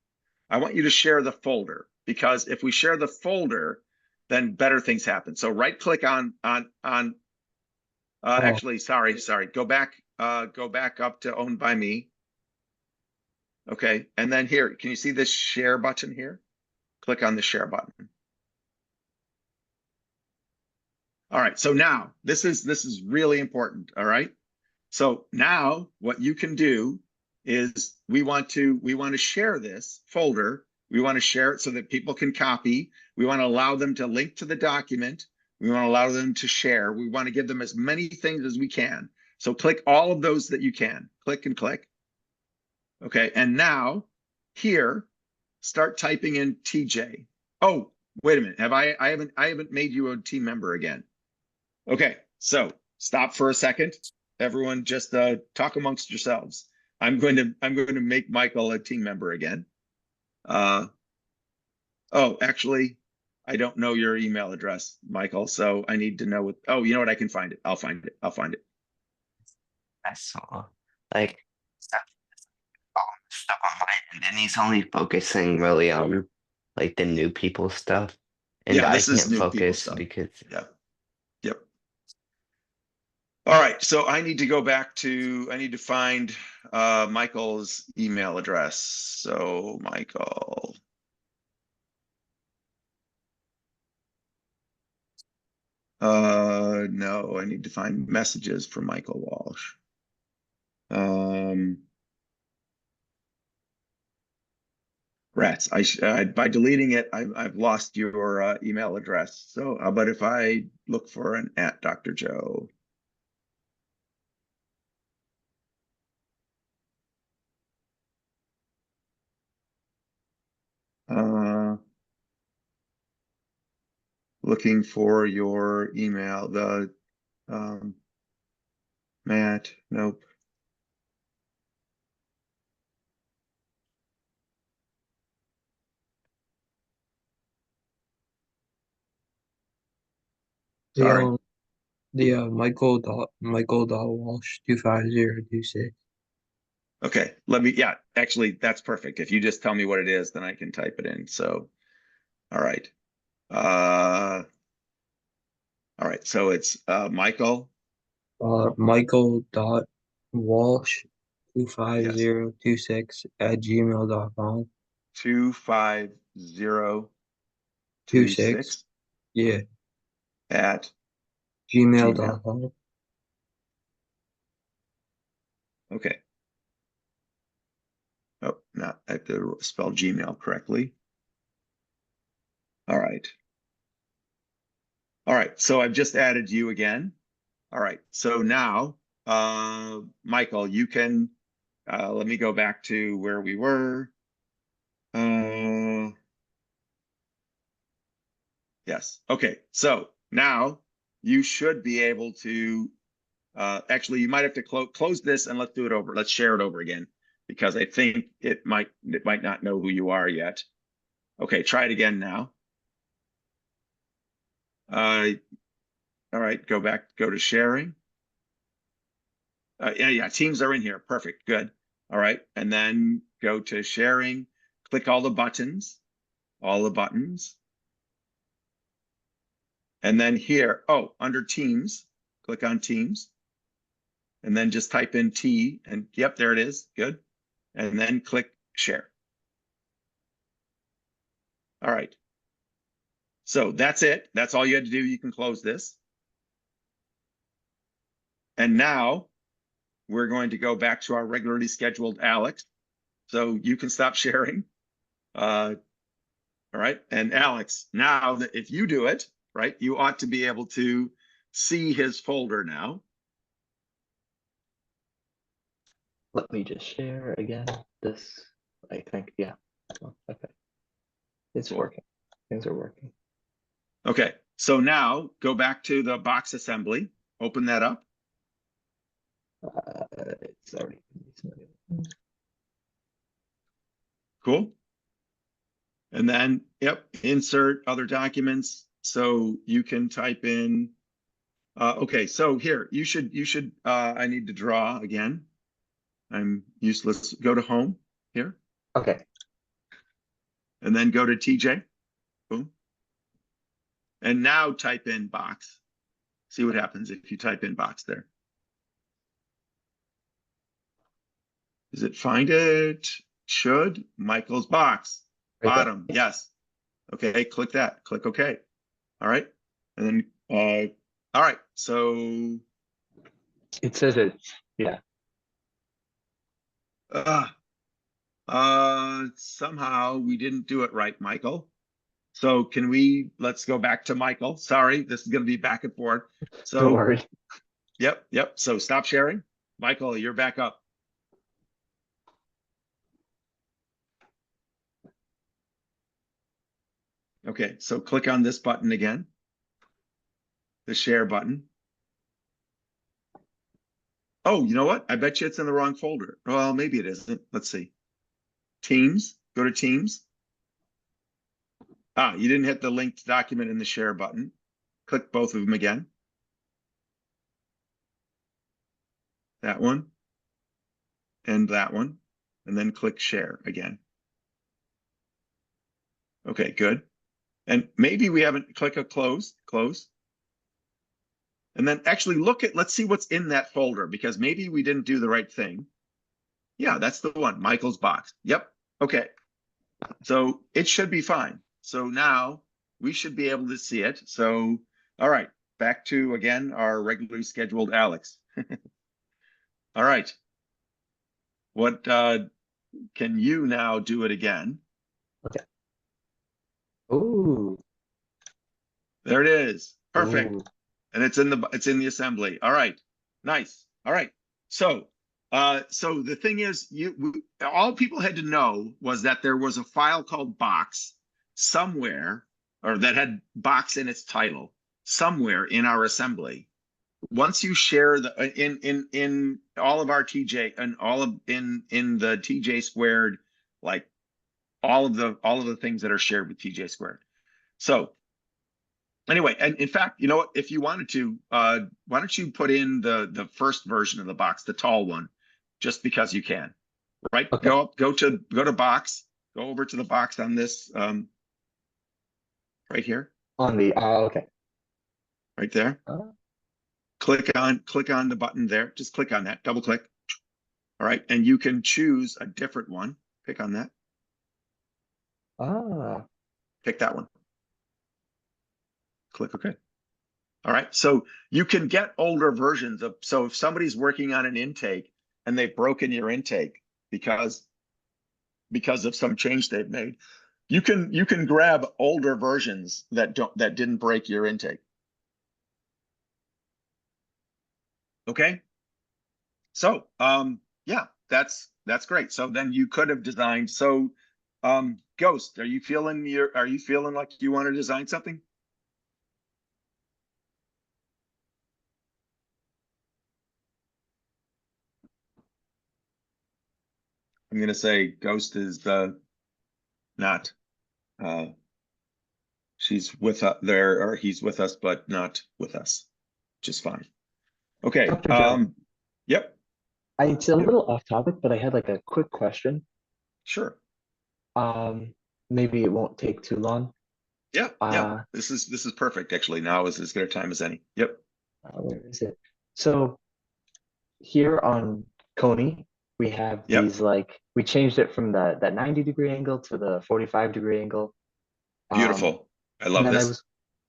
I want you to share the folder, because if we share the folder, then better things happen. So right click on actually, sorry. Go back up to Owned by Me. Okay. And then here, can you see this share button here? Click on the share button. All right. So now this is really important. All right. So now what you can do is we want to share this folder. We want to share it so that people can copy. We want to allow them to link to the document. We want to allow them to share. We want to give them as many things as we can. So click all of those that you can. Click and click. Okay. And now here, start typing in TJ. Oh, wait a minute. I haven't made you a team member again. Okay. So stop for a second. Everyone just talk amongst yourselves. I'm going to make Michael a team member again. Oh, actually, I don't know your email address, Michael. So I need to know what, oh, you know what? I can find it. I'll find it. I'll find it. I saw like stuff on my end, and he's only focusing really on like the new people stuff. And Yeah, I this is can't new people focus stuff. because Yep. All right, so I need to go back to, I need to find Michael's email address. So Michael. No, I need to find messages for Michael Walsh. Rats, by deleting it, I've lost your email address. So how about if I look for an @Dr. Joe? Looking for your email, Matt, nope. Sorry. The Michael.Walsh 25026. Okay, let me, yeah, actually, that's perfect. If you just tell me what it is, then I can type it in. So, all right. All right, so it's Michael. Michael.Walsh 25026 at gmail.com. 25026 Yeah, at gmail.com. Okay. Oh, no, I have to spell Gmail correctly. All right. All right, so I've just added you again. All right, so now, Michael, you can, let me go back to where we were. Yes, okay, so now you should be able to, actually, you might have to close this and let's do it over. Let's share it over again, because I think it might not know who you are yet. Okay, try it again now. All right, go to sharing. Yeah, teams are in here. Perfect, good. All right, and then go to sharing, click all the buttons, And then here, oh, under Teams, click on Teams. And then just type in T and yep, there it is. Good. And then click share. All right. So that's it. That's all you had to do. You can close this. And now we're going to go back to our regularly scheduled Alex. So you can stop sharing. All right. And Alex, now that if you do it, right, you ought to be able to see his folder now. Let me just share again. This, I think, yeah. Oh, okay. It's working. Things are working. Okay. So now go back to the box assembly. Open that up. It's already. Cool. And then, yep, insert other documents. So you can type in, okay, so here, I need to draw again. I'm useless. Go to home here. Okay. And then go to TJ. Boom. And now type in box. See what happens if you type in box there. Does it find it? Should. Michael's box. Right there. Bottom. Yes. Okay. Click that. Click OK. All right. And then, all right. So. It says it's, yeah. Somehow we didn't do it right, Michael. So let's go back to Michael. Sorry, this is going to be back and forth. So Don't worry. Yep. So stop sharing. Michael, you're back up. Okay, so click on this button again. The share button. Oh, you know what? I bet you it's in the wrong folder. Well, maybe it isn't. Let's see. Teams. Go to Teams. You didn't hit the linked document in the share button. Click both of them again. That one. And that one. And then click share again. Okay, good. And maybe we haven't click a close. And then actually let's see what's in that folder because maybe we didn't do the right thing. Yeah, that's the one, Michael's box. Yep. Okay. So it should be fine. So now we should be able to see it. So, all right, back to, again, our regularly scheduled Alex. All right. What, can you now do it again? Okay. Ooh. There it is. Perfect. Ooh. And it's in the assembly. All right. Nice. All right. So, so the thing is, all people had to know was that there was a file called box somewhere, or that had box in its title somewhere in our assembly. Once you share in all of our TJ and all of in the TJ squared, like all of the things that are shared with TJ squared. So anyway, and in fact, you know what? If you wanted to, why don't you put in the first version of the box, the tall one, just because you can, right? Okay. Go to box, go over to the box on this, right here, On the, okay. right there. Click on the button there. Just click on that, double click. All right, and you can choose a different one. Pick on that. Pick that one. Click OK. All right, so you can get older versions of, so if somebody's working on an intake and they've broken your intake because of some change they've made, you can grab older versions that didn't break your intake. Okay. So yeah, that's great. So then you could have designed, so Ghost, are you feeling like you want to design something? I'm gonna say Ghost is not she's with us there, or he's with us but not with us, which is fine. Okay. Dr. Joe, Yep. it's a little off topic, but I had like a quick question. Sure. Maybe it won't take too long. Yeah, yeah. Uh, This is perfect, actually. Now is as good a time as any. Yep. where is it? So here on Coney, we have Yep. these like we changed it from that 90-degree angle to the 45-degree angle. Um, Beautiful. I and love then this.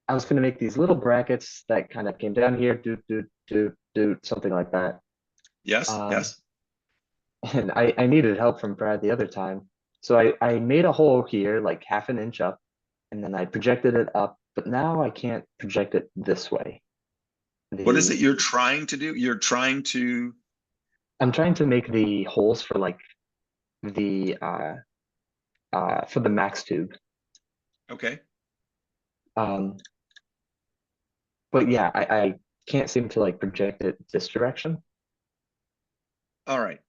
I was gonna make these little brackets that kind of came down here, do something like that. Yes, Um, yes. and I needed help from Brad the other time. So I made a hole here, like half an inch up, and then I projected it up, but now I can't project it this way. What is it The you're trying to do? You're trying to, I'm trying to make the holes for like the for the max tube. okay. Um, but yeah, I can't seem to like project it this direction. All right.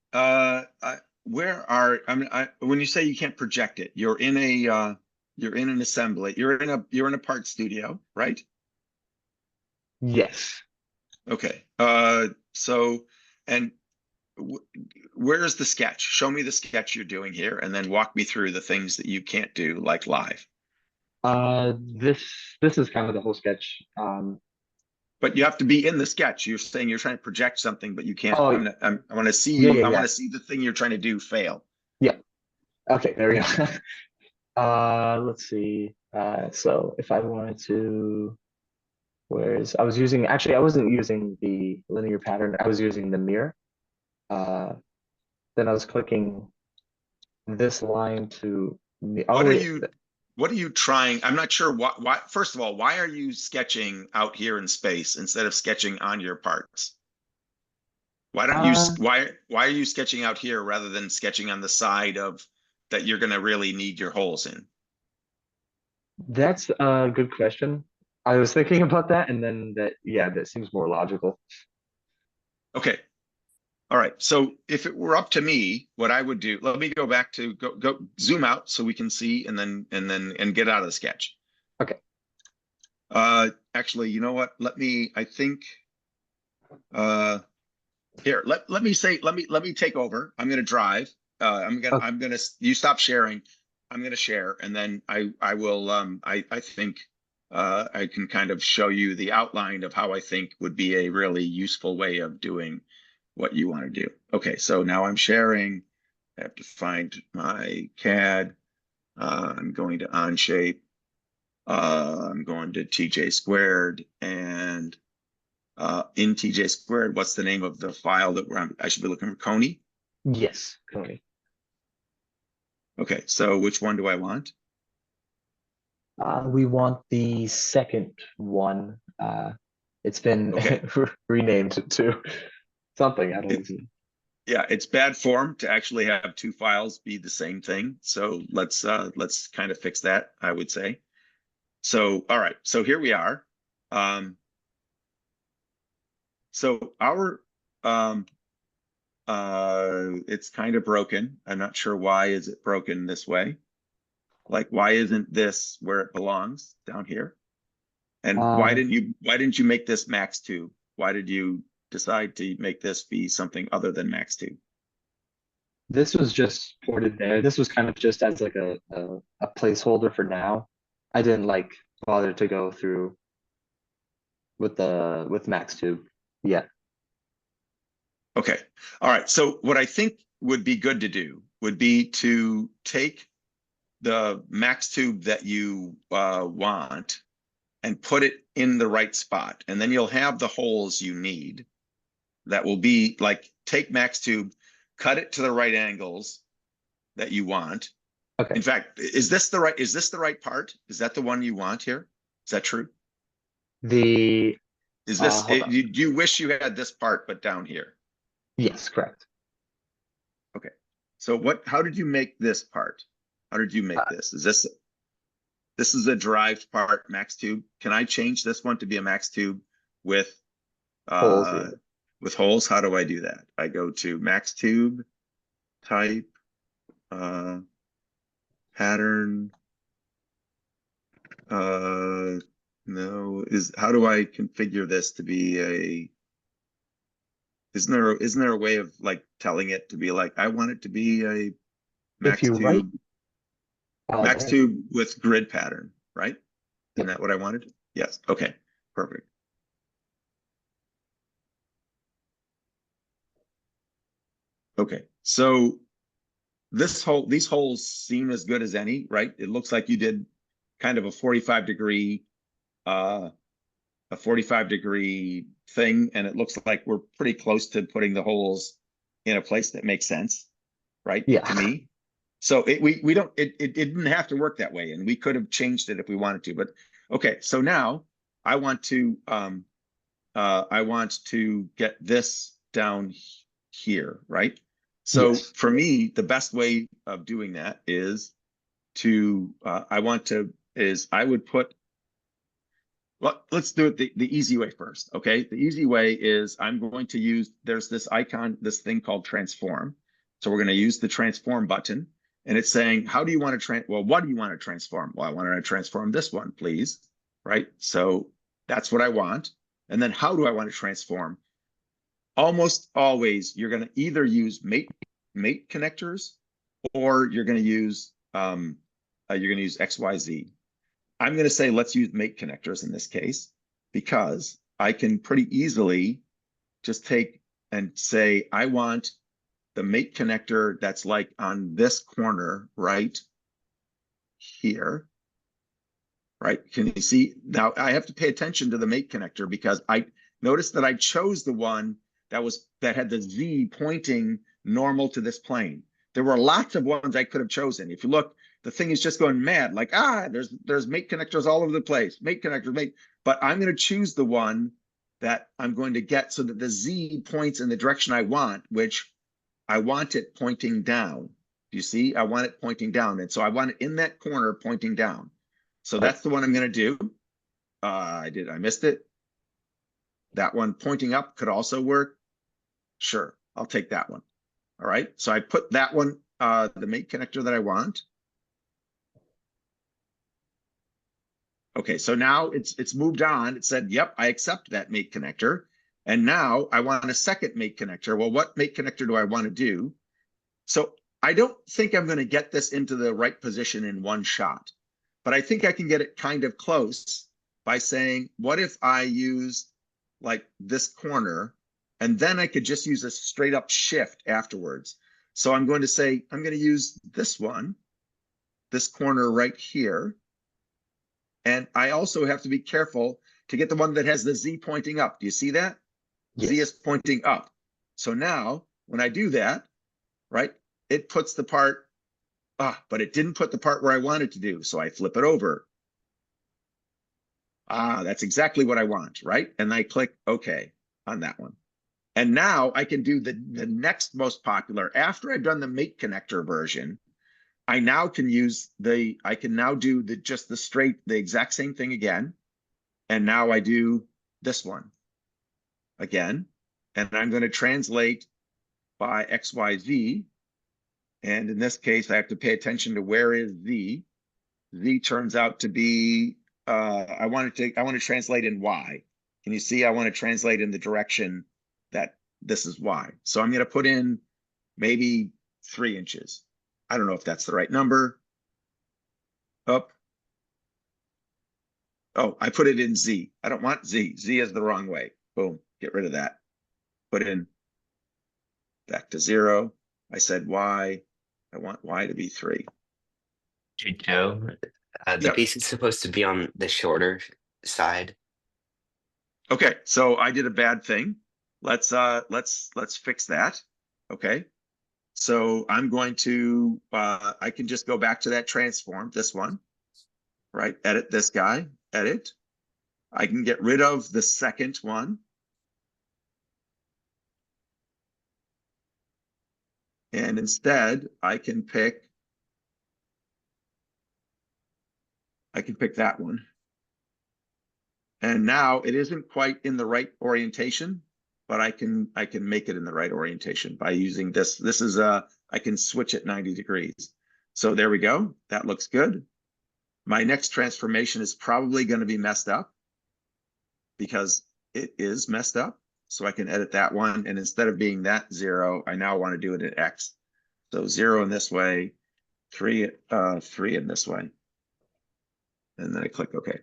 Where are, I mean, when you say you can't project it, you're in an assembly, you're in a part studio, right? Yes. Okay. So, and w where's the sketch? Show me the sketch you're doing here, and then walk me through the things that you can't do, like live. This this is kind of the whole sketch. But you have to be in the sketch. You're saying you're trying to project something, but you can't. Oh I want to see yeah, you. yeah, I want yeah, to see the thing you're trying to do fail. yeah. Okay, there we go. Let's see. So if I wanted to, whereas I was using, actually, I wasn't using the linear pattern. I was using the mirror. Uh, then I was clicking this line to, What oh are wait, you? What are you trying? I'm not sure why. First of all, why are you sketching out here in space instead of sketching on your parts? Why don't you? uh, Why are you sketching out here rather than sketching on the side of that you're going to really need your holes in? that's a good question. I was thinking about that, and then that, yeah, that seems more logical. Okay. All right. So if it were up to me, what I would do, let me go back to go zoom out so we can see and get out of the sketch. Okay. Actually, you know what? I think uh here, let me say, let me take over. I'm gonna drive. Okay. You stop sharing. I'm gonna share, and then I will I think I can kind of show you the outline of how I think would be a really useful way of doing what you want to do. Okay, so now I'm sharing. I have to find my CAD. I'm going to Onshape. I'm going to TJ squared, and in TJ squared, what's the name of the file that I should be looking for? Coney? Yes, Cody. Okay, so which one do I want? We want the second one. It's been Okay, renamed to something. I don't it's even. yeah, it's bad form to actually have two files be the same thing. So let's kind of fix that, I would say. So all right, so here we are. Um, so our it's kind of broken. I'm not sure why is it broken this way. Like, why isn't this where it belongs down here? And Um, why didn't you make this max two? Why did you decide to make this be something other than max two? this was just ported there. This was kind of just as like a placeholder for now. I didn't like bother to go through with the with MaxTube. Yeah. Okay. All right. So what I think would be good to do would be to take the max tube that you want and put it in the right spot. And then you'll have the holes you need that will be like, take max tube, cut it to the right angles that you want. Okay. In fact, is this the right part? Is that the one you want here? Is that true? The Is this hold on. you wish you had this part, but down here? Yes, correct. Okay. So how did you make this part? How did you make Uh, this? This is a derived part, max tube. Can I change this one to be a max tube with holes. Yeah. uh holes? How do I do that? I go to max tube, type, uh pattern, no, how do I configure this to be a, isn't there a way of like telling it to be like, I want it to be a If max you write, tube, max there, tube with grid pattern, right? Isn't that what I wanted? Yes, okay, perfect. Okay, so these holes seem as good as any, right? It looks like you did kind of a 45 degree thing, and it looks like we're pretty close to putting the holes in a place that makes sense, right? Yeah. To me. So it didn't have to work that way, and we could have changed it if we wanted to. But okay, so now I want to get this down here, right? So Yes. for me, the best way of doing that is to I would put, well, let's do it the easy way first. Okay, the easy way is I'm going to use, there's this icon, this thing called transform. So we're going to use the transform button, and it's saying, how do you want to what do you want to transform? Well, I want to transform this one, please. Right, so that's what I want. And then how do I want to transform? Almost always you're going to either use mate connectors, or you're going to use XYZ. I'm going to say let's use mate connectors in this case, because I can pretty easily just take and say I want the mate connector that's like on this corner right here. Right? Can you see? Now I have to pay attention to the mate connector, because I noticed that I chose the one that had the Z pointing normal to this plane. There were lots of ones I could have chosen. If you look, the thing is just going mad, like, there's mate connectors all over the place, mate connectors, mate. But I'm going to choose the one that I'm going to get so that the Z points in the direction I want, which I want it pointing down. Do you see? I want it pointing down. And so I want it in that corner pointing down. So that's the one I'm going to do. I missed it. That one pointing up could also work. Sure, I'll take that one. All right, so I put that one, the mate connector that I want. Okay, so now it's moved on. It said, yep, I accept that mate connector. And now I want a second mate connector. Well, what mate connector do I want to do? So I don't think I'm going to get this into the right position in one shot, but I think I can get it kind of close by saying, what if I use like this corner, and then I could just use a straight up shift afterwards. So I'm going to say, I'm going to use this one, this corner right here. And I also have to be careful to get the one that has the Z pointing up. Do you see that? Yes. Z is pointing up. So now when I do that, right, it puts the part, but it didn't put the part where I wanted to do. So I flip it over. That's exactly what I want, right? And I click OK on that one. And now I can do the next most popular. After I've done the mate connector version, I now can use I can now do the exact same thing again. And now I do this one again. And I'm going to translate by XYZ. And in this case, I have to pay attention to where is Z. Z turns out to be, I want to translate in Y. Can you see? I want to translate in the direction that this is Y. So I'm going to put in maybe 3 inches. I don't know if that's the right number. Up. Oh, I put it in Z. I don't want Z. Z is the wrong way. Boom. Get rid of that. Put in back to 0. I said Y. I want Y to be 3. Hey, Joe, the Yep. piece is supposed to be on the shorter side. Okay, so I did a bad thing. Let's fix that. Okay. So I'm going to I can just go back to that transform, this one, right? Edit this guy, edit. I can get rid of the second one. And instead, I can pick that one. And now it isn't quite in the right orientation, but I can make it in the right orientation by using this. This is I can switch it 90 degrees. So there we go. That looks good. My next transformation is probably going to be messed up because it is messed up. So I can edit that one. And instead of being that 0, I now want to do it at X. So 0 in this way, 3 in this way. And then I click OK.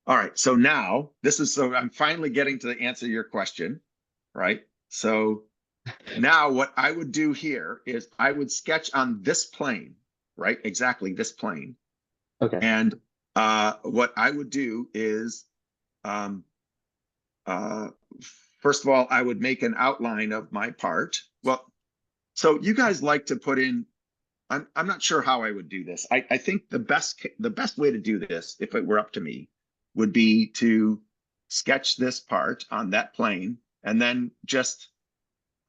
All right, so now so I'm finally getting to answer your question, right? So now what I would do here is I would sketch on this plane, right? Exactly this plane. Okay. And what I would do is, um, uh, first of all, I would make an outline of my part. Well, so you guys like to put in, I'm not sure how I would do this. I think the best way to do this, if it were up to me, would be to sketch this part on that plane and then just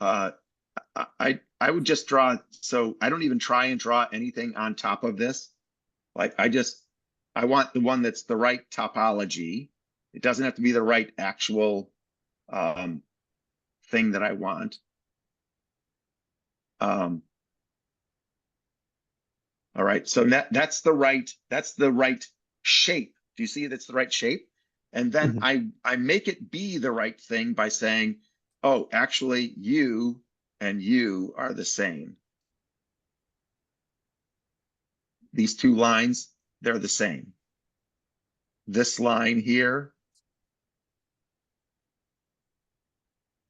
I would just draw. So I don't even try and draw anything on top of this. Like I want the one that's the right topology. It doesn't have to be the right actual thing that I want. All right, so that's the right shape. Do you see that's the right shape? And then I make it be the right thing by saying, oh, actually, you and you are the same. These two lines, they're the same. This line here,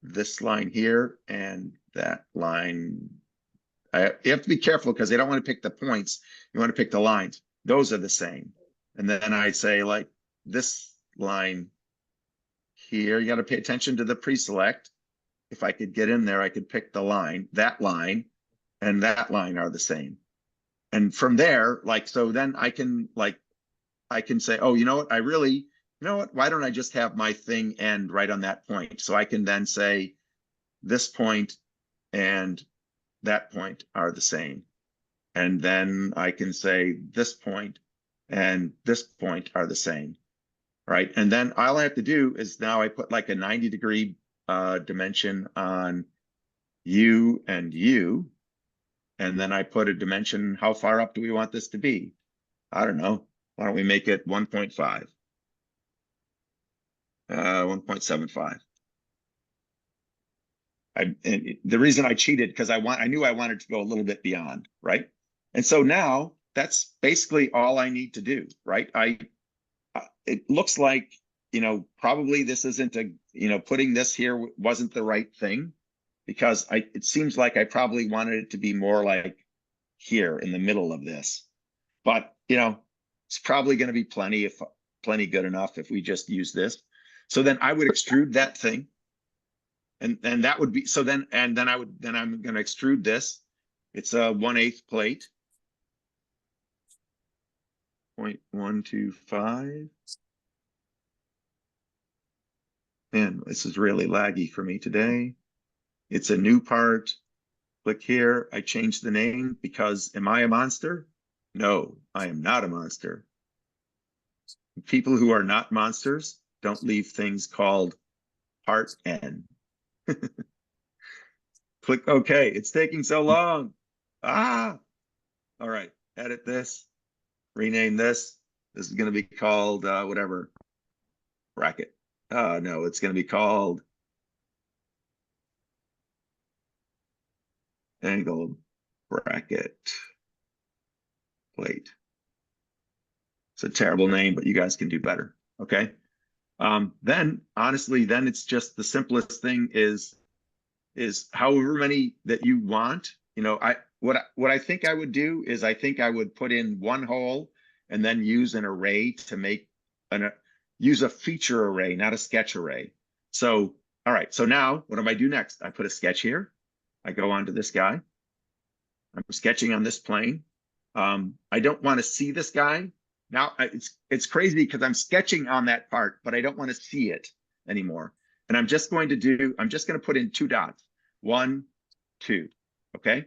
this line here, and that line. You have to be careful because they don't want to pick the points. You want to pick the lines. Those are the same. And then I say like this line here, you got to pay attention to the pre-select. If I could get in there, I could pick the line, and that line are the same. And from there, like, so then I can say, oh, you know what? Why don't I just have my thing end right on that point? So I can then say this point and that point are the same. And then I can say this point and this point are the same, right? And then all I have to do is now I put like a 90-degree dimension on you and you. And then I put a dimension, how far up do we want this to be? I don't know. Why don't we make it 1.5? 1.75. And the reason I cheated because I knew I wanted to go a little bit beyond, right? And so now that's basically all I need to do, right? It looks like, probably this isn't putting this here wasn't the right thing because it seems like I probably wanted it to be more like here in the middle of this, but it's probably going to be plenty good enough if we just use this. So then I would extrude that thing. And that would be, so then I'm going to extrude this. It's a 1/8 plate. 0.125. Man, this is really laggy for me today. It's a new part. Click here. I changed the name because am I a monster? No, I am not a monster. People who are not monsters don't leave things called part N. Click OK. It's taking so long. All right. Edit this. Rename this. This is going to be called whatever. Bracket. No, it's going to be called angle bracket plate. It's a terrible name, but you guys can do better. Okay. Then honestly, then it's just the simplest thing is however many that you want. What I think I would do is I think I would put in one hole and then use an array to make use a feature array, not a sketch array. So, all right. So now what do I do next? I put a sketch here. I go on to this guy. I'm sketching on this plane. I don't want to see this guy. Now it's crazy because I'm sketching on that part, but I don't want to see it anymore. And I'm just going to put in 2 dots. 1, 2. Okay.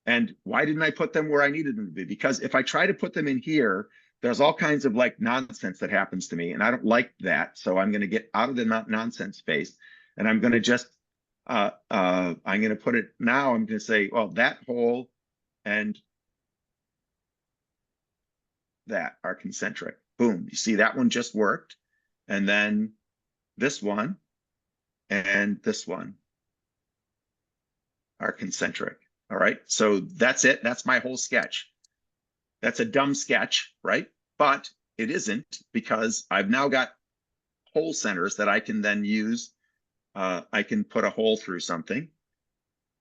And why didn't I put them where I needed them to be? Because if I try to put them in here, there's all kinds of like nonsense that happens to me. And I don't like that. So I'm going to get out of the nonsense space. And I'm going to just, I'm going to put it now. I'm going to say, well, that hole and that are concentric. Boom. You see that one just worked. And then this one and this one are concentric. All right. So that's it. That's my whole sketch. That's a dumb sketch, right? But it isn't, because I've now got hole centers that I can then use. I can put a hole through something,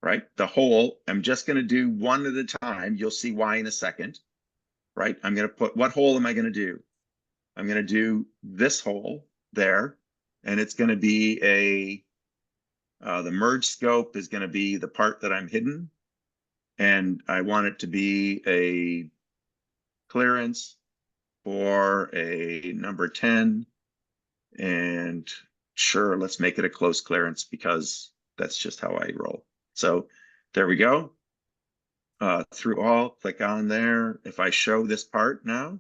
right? The hole, I'm just going to do one at a time. You'll see why in a second, right? I'm going to put, what hole am I going to do? I'm going to do this hole there, and it's going to be the merge scope is going to be the part that I'm hidden, and I want it to be a clearance for a number 10, and sure, let's make it a close clearance because that's just how I roll. So there we go. Through all, click on there. If I show this part now,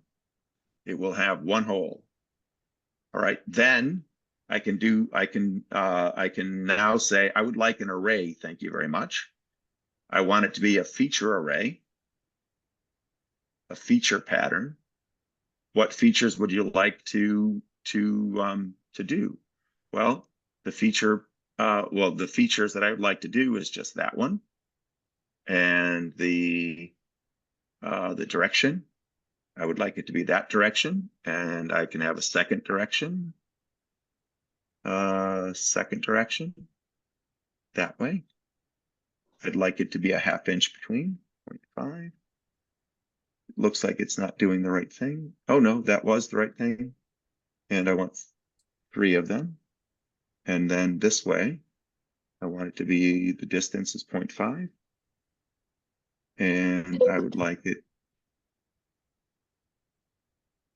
it will have one hole. All right, then I can now say I would like an array. Thank you very much. I want it to be a feature array, a feature pattern. What features would you like to do? Well, the features that I would like to do is just that one, and the direction. I would like it to be that direction, and I can have a second direction. Second direction that way. I'd like it to be a ½ inch between 0.5. It looks like it's not doing the right thing. Oh no, that was the right thing. And I want 3 of them. And then this way, I want it to be, the distance is 0.5. And I would like it.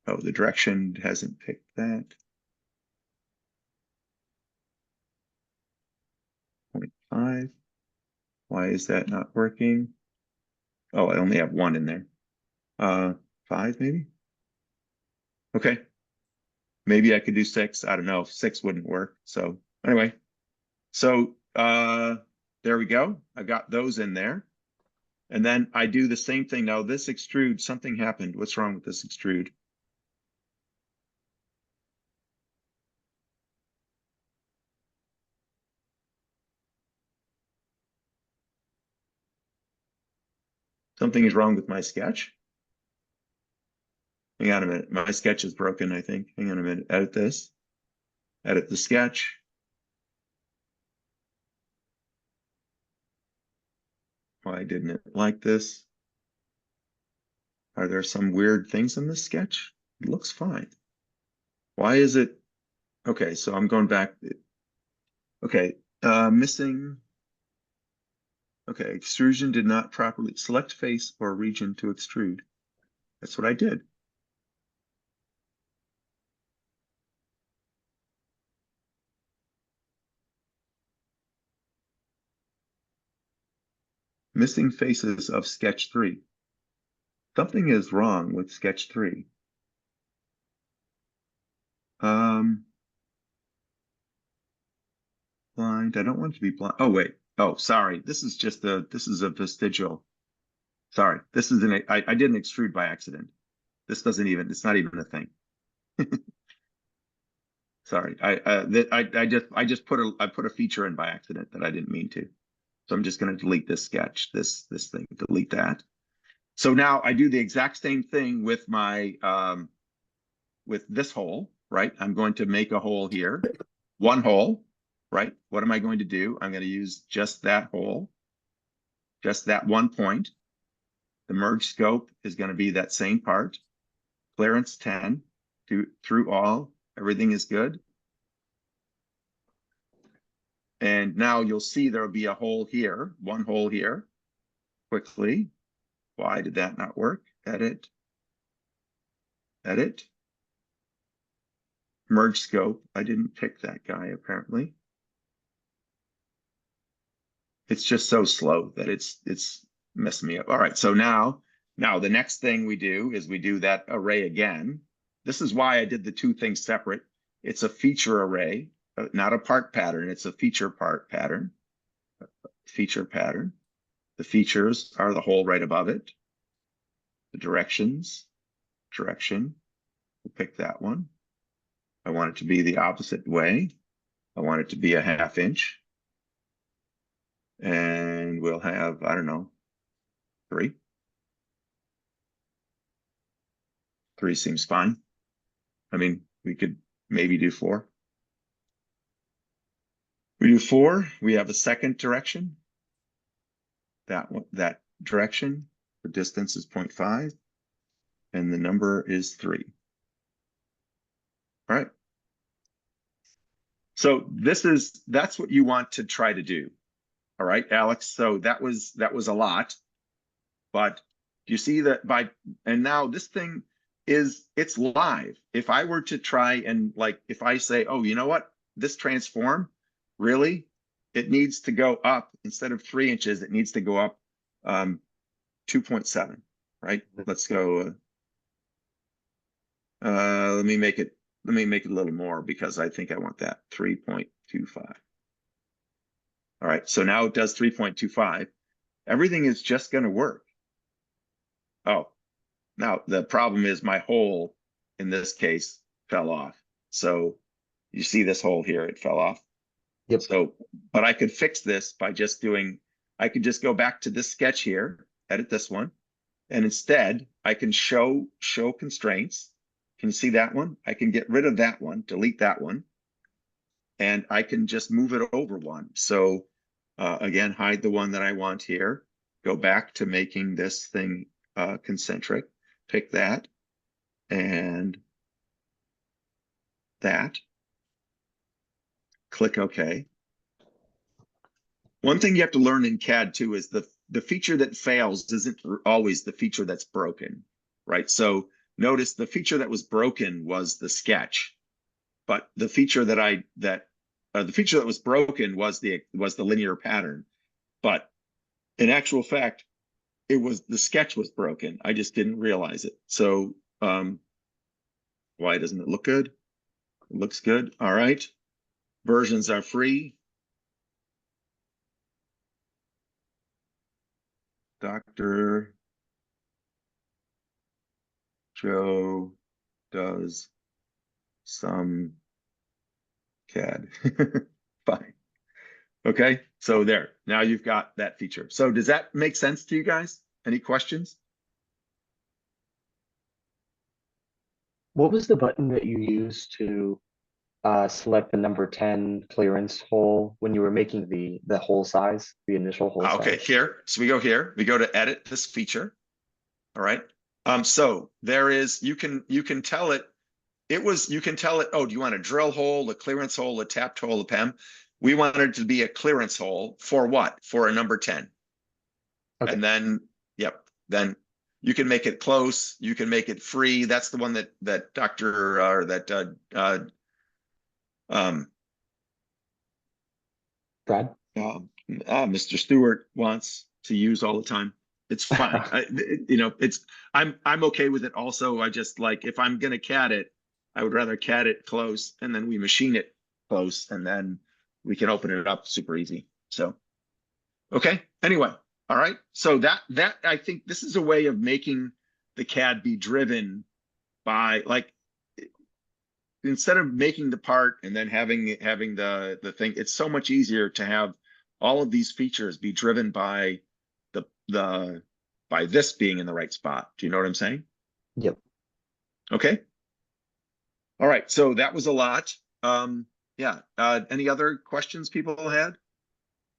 Oh, the direction hasn't picked that. 0.5. Why is that not working? Oh, I only have 1 in there. 5 maybe? Okay. Maybe I could do 6. I don't know. 6 wouldn't work. So anyway, so there we go. I got those in there. And then I do the same thing. Now this extrude, something happened. What's wrong with this extrude? Something is wrong with my sketch. Hang on a minute. My sketch is broken, I think. Hang on a minute. Edit this. Edit the sketch. Why didn't it like this? Are there some weird things in this sketch? It looks fine. Why is it? Okay, so I'm going back. Okay, missing. Okay, extrusion did not properly select face or region to extrude. That's what I did. Missing faces of sketch 3. Something is wrong with sketch 3. Blind. I don't want it to be blind. Oh, wait. Oh, sorry. This is a vestigial. Sorry. This is I didn't extrude by accident. It's not even a thing. Sorry. I just put a feature in by accident that I didn't mean to. So I'm just going to delete this sketch, this thing, delete that. So now I do the exact same thing with my with this hole, right? I'm going to make a hole here, one hole, right? What am I going to do? I'm going to use just that hole, just that one point. The merge scope is going to be that same part. Clearance 10 through all. Everything is good. And now you'll see there'll be a hole here, one hole here. Quickly. Why did that not work? Edit. Edit. Merge scope. I didn't pick that guy apparently. It's just so slow that it's messing me up. All right, so now the next thing we do is we do that array again. This is why I did the 2 things separate. It's a feature array, not a part pattern. It's a feature part pattern. Feature pattern. The features are the hole right above it. The directions, direction. We'll pick that one. I want it to be the opposite way. I want it to be a ½ inch. And we'll have, I don't know, 3. 3 seems fine. I mean, we could maybe do 4. We do 4, we have a second direction. That one, that direction, the distance is 0.5, and the number is 3. All right. So that's what you want to try to do. All right, Alex. So that was a lot, but you see that and now this thing it's live. If I were to try and like, if I say, oh, you know what, this transform, really, it needs to go up instead of 3 inches, it needs to go up 2.7, right? Let's go. Let me make it a little more because I think I want that 3.25. All right, so now it does 3.25. Everything is just going to work. Oh, now the problem is my hole in this case fell off. So you see this hole here, it fell off. Yep. So, but I could fix this by just I could just go back to this sketch here, edit this one, and instead I can show constraints. Can you see that one? I can get rid of that one, delete that one, and I can just move it over one. So again, hide the one that I want here, go back to making this thing concentric, pick that, and that, click OK. One thing you have to learn in CAD too is the feature that fails isn't always the feature that's broken, right? So notice the feature that was broken was the sketch, but the feature that the feature that was broken was the linear pattern. But in actual fact, the sketch was broken. I just didn't realize it. So why doesn't it look good? It looks good. All right. Versions are free. Dr. Joe does some CAD. Fine. Okay, so there. Now you've got that feature. So does that make sense to you guys? Any questions? What was the button that you used to select the number 10 clearance hole when you were making the hole size, the initial hole Okay, size? here. So we go here. We go to edit this feature. All right. So there is, you can tell it, you can tell it, oh, do you want a drill hole, a clearance hole, a tapped hole, a PEM? We wanted it to be a clearance hole for what? For a number 10. Okay. And then, yep, then you can make it close. You can make it free. That's the one that Dr. or that Brad? Mr. Stewart wants to use all the time. It's fine. I'm okay with it also. I just like, if I'm going to CAD it, I would rather CAD it close and then we machine it close and then we can open it up super easy. So, okay. Anyway. All right. So that I think this is a way of making the CAD be driven by, like, instead of making the part and then having the thing, it's so much easier to have all of these features be driven by by this being in the right spot. Do you know what I'm saying? Yep. Okay. All right. So that was a lot. Yeah. Any other questions people had?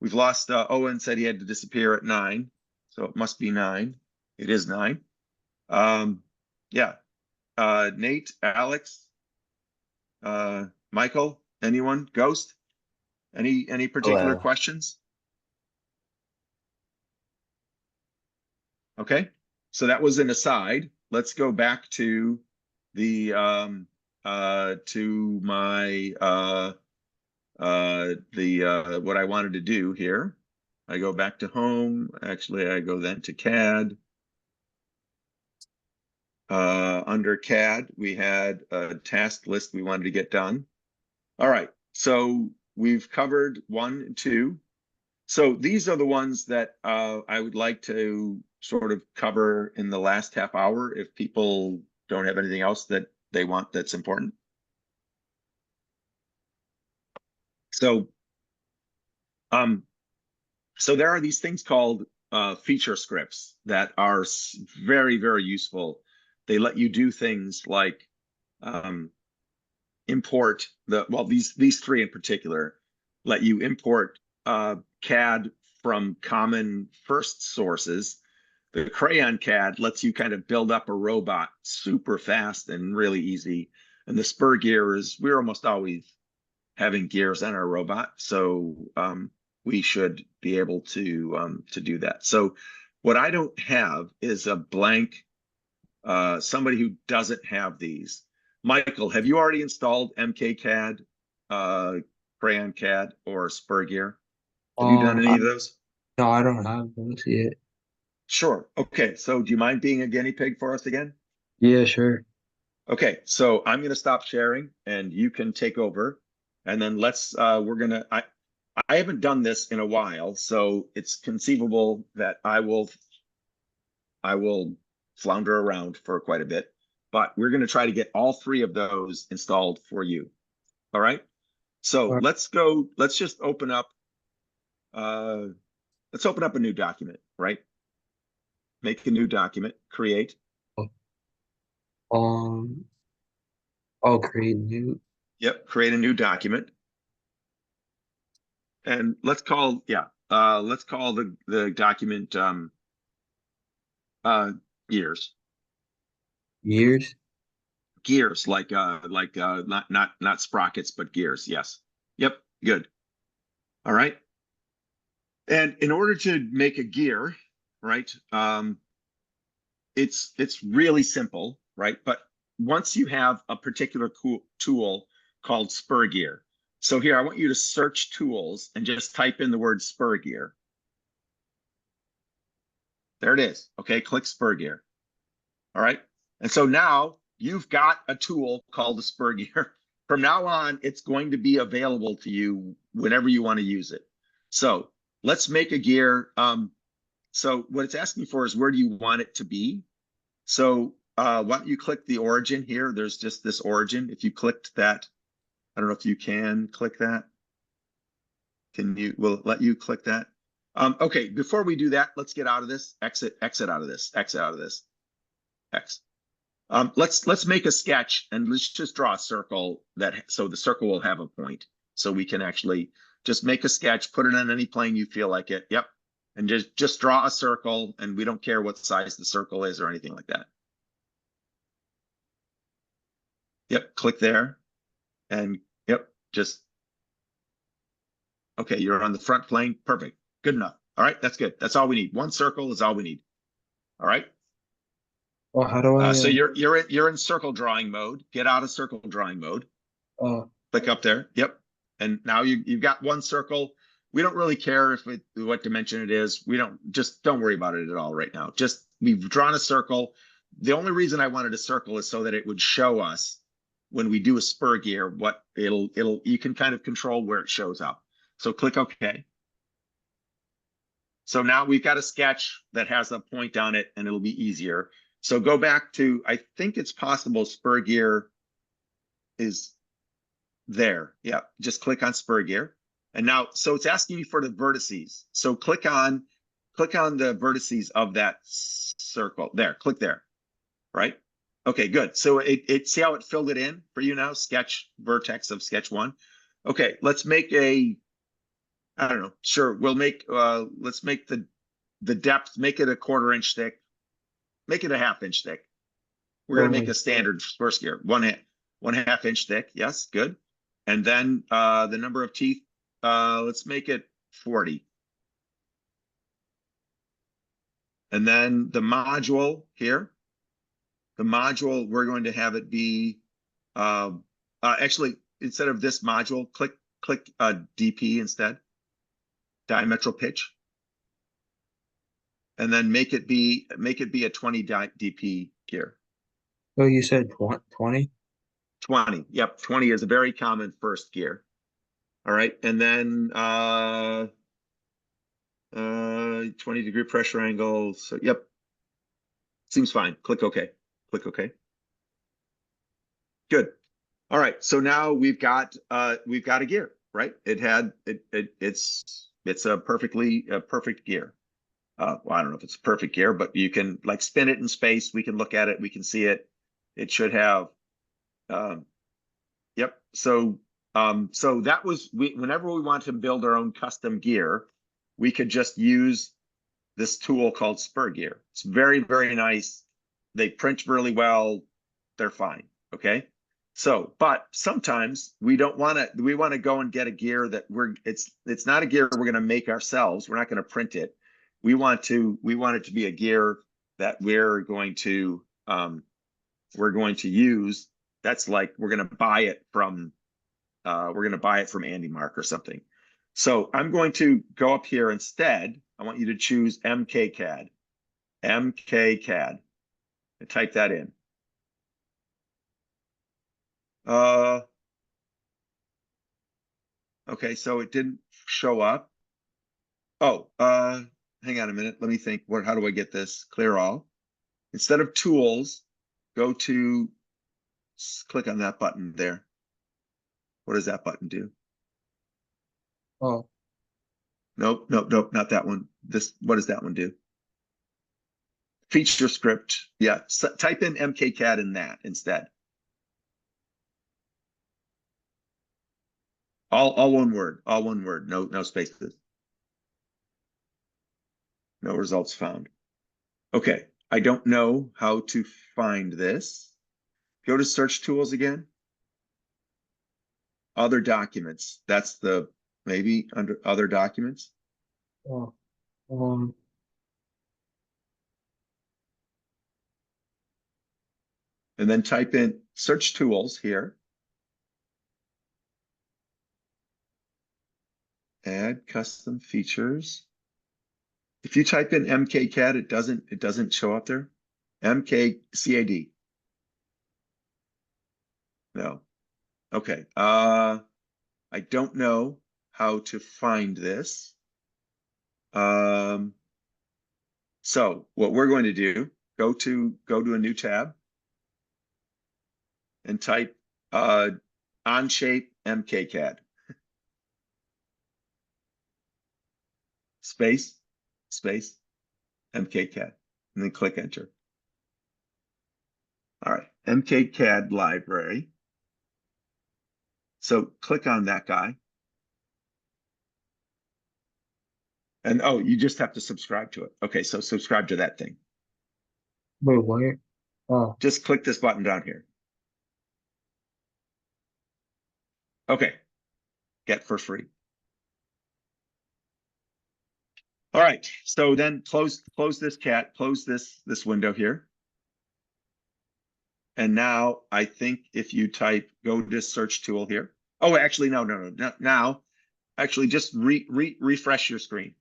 We've lost, Owen said he had to disappear at 9. So it must be 9. It is 9. Yeah. Nate, Alex, Michael, anyone? Ghost? Any particular Hello. questions? Okay. So that was an aside. Let's go back to the to my what I wanted to do here. I go back to home. Actually, I go then to CAD. Under CAD, we had a task list we wanted to get done. All right, so we've covered 1 and 2. So these are the ones that I would like to sort of cover in the last half hour if people don't have anything else that they want that's important. So, so there are these things called feature scripts that are very, very useful. They let you do things like import these three in particular let you import CAD from common first sources. The Crayon CAD lets you kind of build up a robot super fast and really easy. And the Spur gear is, we're almost always having gears on our robot. So we should be able to do that. So what I don't have is a blank, somebody who doesn't have these. Michael, have you already installed MKCAD, Crayon CAD, or Spur gear? Have you done any of those? No, I don't have those yet. Sure. Okay. So do you mind being a guinea pig for us again? Yeah, sure. Okay. So I'm going to stop sharing and you can take over. And then I haven't done this in a while, so it's conceivable that I will flounder around for quite a bit, but we're going to try to get all three of those installed for you. All right. So Alright. let's just open up, let's open up a new document, right? Make a new document, create. I'll create new. Yep. Create a new document. And let's call the document, gears. Years. Like not sprockets, but gears. Yes. Yep. Good. All right. And in order to make a gear, right, it's really simple, right? But once you have a particular tool called Spur gear, so here I want you to search tools and just type in the word Spur gear. There it is. Okay, click Spur gear. All right. And so now you've got a tool called the Spur gear. From now on, it's going to be available to you whenever you want to use it. So let's make a gear. So what it's asking for is where do you want it to be? So why don't you click the origin here? There's just this origin. If you clicked that, I don't know if you can click that. Will it let you click that? Okay, before we do that, let's get out of this. Exit out of this. Exit out of this. X. Let's make a sketch and let's just draw a circle so the circle will have a point. So we can actually just make a sketch, put it on any plane you feel like it. Yep. And just draw a circle, and we don't care what size the circle is or anything like that. Yep, click there. And yep, okay, you're on the front plane. Perfect. Good enough. All right, that's good. That's all we need. One circle is all we need. All right. Well, how do I? So you're in circle drawing mode. Get out of circle drawing mode. Click up there. Yep. And now you've got one circle. We don't really care what dimension it is. Don't worry about it at all right now. Just we've drawn a circle. The only reason I wanted a circle is so that it would show us when we do a Spur gear what you can kind of control where it shows up. So click OK. So now we've got a sketch that has a point on it, and it'll be easier. So go back to, I think it's possible Spur gear is there. Yeah, just click on Spur gear. And now, so it's asking you for the vertices. So click on the vertices of that circle. There, click there, right? Okay, good. So see how it filled it in for you now? Sketch vertex of sketch 1. Okay, let's make I don't know, sure, let's make the depth, make it a 1/4 inch thick. Make it a 1/2 inch thick. We're going to make a standard Spur gear, 1/2 inch thick. Yes, good. And then the number of teeth, let's make it 40. And then the module here, we're going to have it be, actually, instead of this module, click DP instead, diametral pitch. And then make it be a 20 DP gear. Oh, you said 20? 20. Yep, 20 is a very common first gear. All right, and then 20-degree pressure angle. So yep, seems fine. Click OK. Click OK. Good. All right, so now we've got a gear, right? It's a perfect gear. Well, I don't know if it's a perfect gear, but you can like spin it in space. We can look at it. We can see it. It should have, Yep. So that was whenever we want to build our own custom gear, we could just use this tool called Spur Gear. It's very, very nice. They print really well. They're fine. Okay. So, but sometimes we don't want to, we want to go and get a gear that it's not a gear we're going to make ourselves. We're not going to print it. We want it to be a gear that we're going to use. That's like, we're going to buy it from Andy Mark or something. So I'm going to go up here instead. I want you to choose MKCAD, MKCAD, and type that in. Okay, so it didn't show up. Oh, hang on a minute. Let me think. How do I get this? Clear all. Instead of tools, go to, click on that button there. What does that button do? Oh, Nope, not that one. What does that one do? Feature script. Yeah, so type in MKCAD in that instead. All one word, no spaces. No results found. Okay, I don't know how to find this. Go to search tools again. Other documents. That's maybe under other documents. oh, And then type in search tools here. Add custom features. If you type in MKCAD, it doesn't show up there. MKCAD. No. Okay. I don't know how to find this. So what we're going to do, go to a new tab and type Onshape MKCAD. Space MKCAD, and then click enter. All right, MKCAD library. So click on that guy. And oh, you just have to subscribe to it. Okay, so subscribe to that thing. wait, what? Oh, Just click this button down here. Okay, get for free. All right, so then close this window here. And now I think if you go to search tool here. Oh, actually, no. Now, actually just refresh your screen.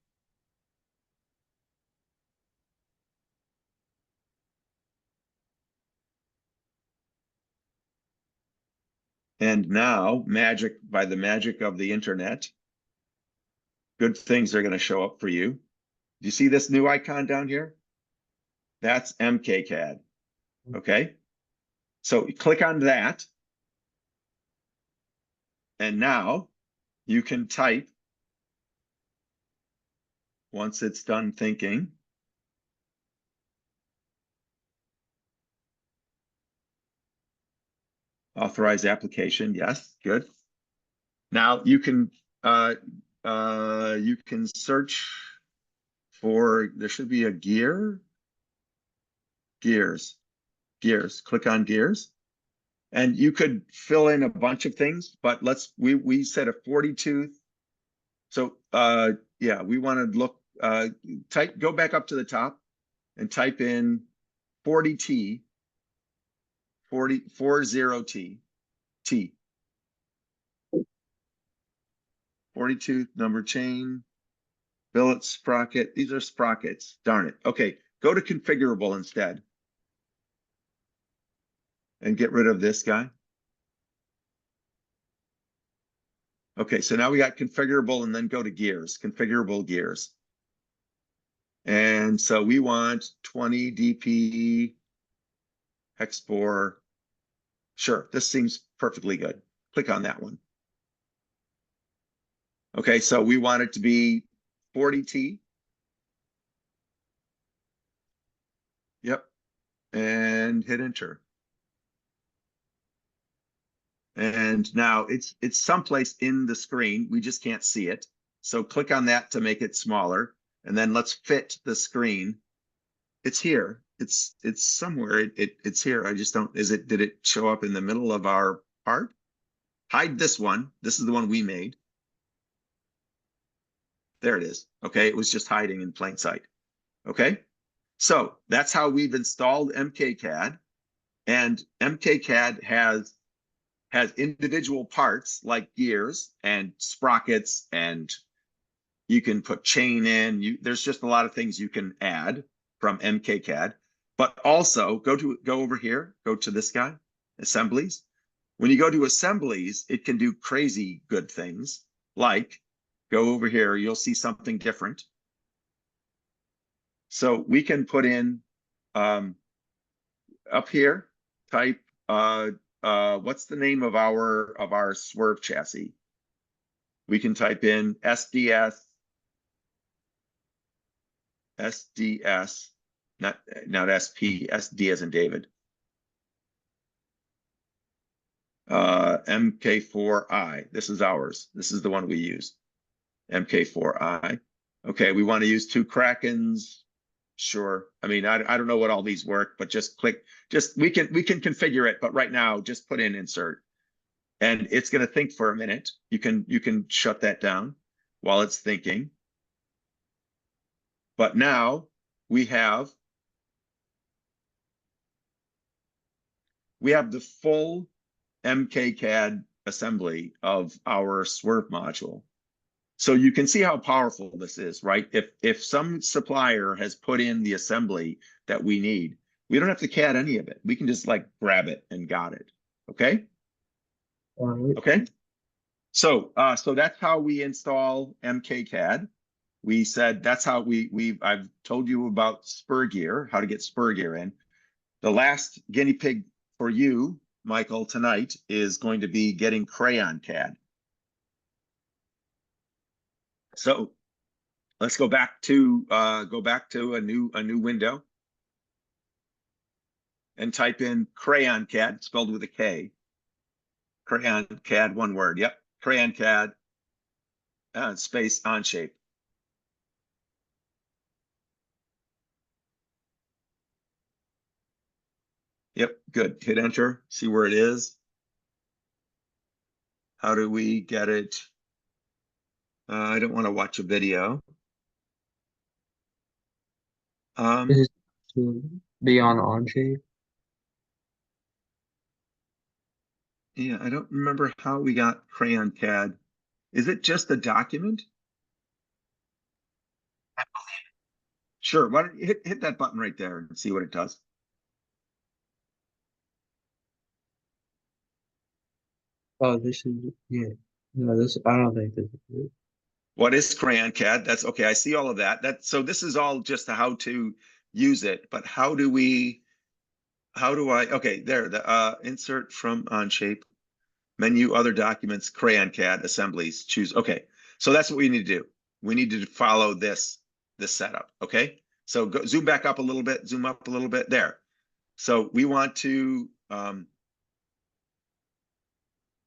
And now, by the magic of the internet, good things are going to show up for you. Do you see this new icon down here? That's MKCAD. Okay. So you click on that. And now you can type once it's done thinking. Authorize application. Yes, good. Now you can search for, there should be a gears. Click on gears. And you could fill in a bunch of things, but we said a 40 tooth. So yeah, we want to look, go back up to the top and type in 40T, 40T, 40 tooth number chain, billet sprocket. These are sprockets. Darn it. Okay, go to configurable instead. And get rid of this guy. Okay, so now we got configurable and then go to gears, configurable gears. And so we want 20 DP hex bore. Sure, this seems perfectly good. Click on that one. Okay, so we want it to be 40T. Yep, and hit enter. And now it's someplace in the screen. We just can't see it. So click on that to make it smaller. And then let's fit the screen. It's here. It's somewhere. It's here. I just don't, did it show up in the middle of our part? Hide this one. This is the one we made. There it is. Okay. It was just hiding in plain sight. Okay. So that's how we've installed MKCAD. And MKCAD has individual parts like gears and sprockets, and you can put chain in. There's just a lot of things you can add from MKCAD. But also go over here, go to this guy, assemblies. When you go to assemblies, it can do crazy good things. Like go over here, you'll see something different. So we can put in up here, type what's the name of our swerve chassis? We can type in SDS, not SP, SD as in David. MK4I. This is ours. This is the one we use. MK4I. Okay, we want to use 2 Krakens. Sure. I mean, I don't know what all these work, but just click, we can configure it, but right now just put in insert. And it's going to think for a minute. You can shut that down while it's thinking. But now we have the full MKCAD assembly of our swerve module. So you can see how powerful this is, right? If some supplier has put in the assembly that we need, we don't have to CAD any of it. We can just like grab it and got it. Okay. All right. Okay. So that's how we install MKCAD. We said that's how I've told you about spur gear, how to get spur gear in. The last guinea pig for you, Michael, tonight is going to be getting crayon CAD. So let's go back to a new window and type in crayon CAD, spelled with a K. Crayon CAD, one word. Yep, crayon CAD, space Onshape. Yep, good. Hit enter. See where it is. How do we get it? I don't want to watch a video. This is to be on Onshape. Yeah, I don't remember how we got crayon CAD. Is it just a document? Sure. Why don't you hit that button right there and see what it does? Oh, this is, yeah. No, I don't think this is it. What is crayon CAD? That's okay. I see all of that. So this is all just how to use it, but how do I, okay, there, the insert from Onshape, menu, other documents, crayon CAD, assemblies, choose. Okay. So that's what we need to do. We need to follow this setup. Okay. So go zoom back up a little bit, zoom up a little bit there. So we want to,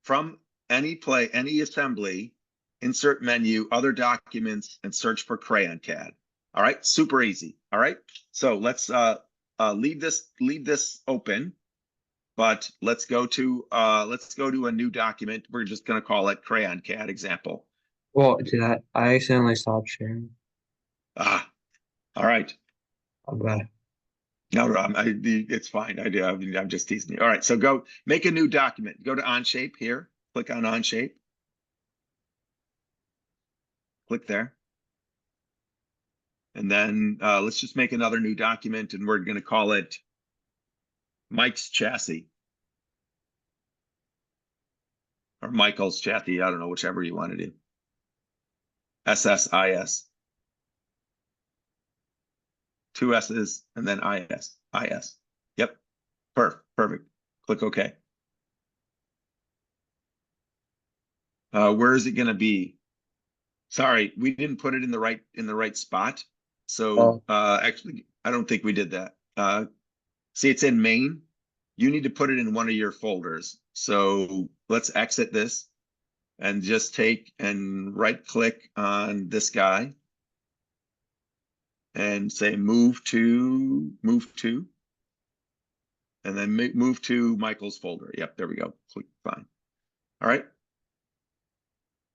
from any assembly, insert menu, other documents, and search for crayon CAD. All right, super easy. All right, so let's leave this open, but let's go to a new document. We're just going to call it crayon CAD example. Well, I accidentally stopped sharing. All right. I'm bad. No, it's fine. I'm just teasing you. All right, so go make a new document. Go to Onshape here. Click on Onshape. Click there. And then let's just make another new document, and we're going to call it Mike's chassis. Or Michael's chassis. I don't know, whichever you want to do. SSIS. 2 S's and then IS. IS. Yep. Perfect. Click OK. Where is it going to be? Sorry, we didn't put it in the right spot. So actually, I don't think we did that. See, it's in main. You need to put it in one of your folders. So let's exit this and just take and right click on this guy and say move to, and then move to Michael's folder. Yep, there we go. Click, fine. All right.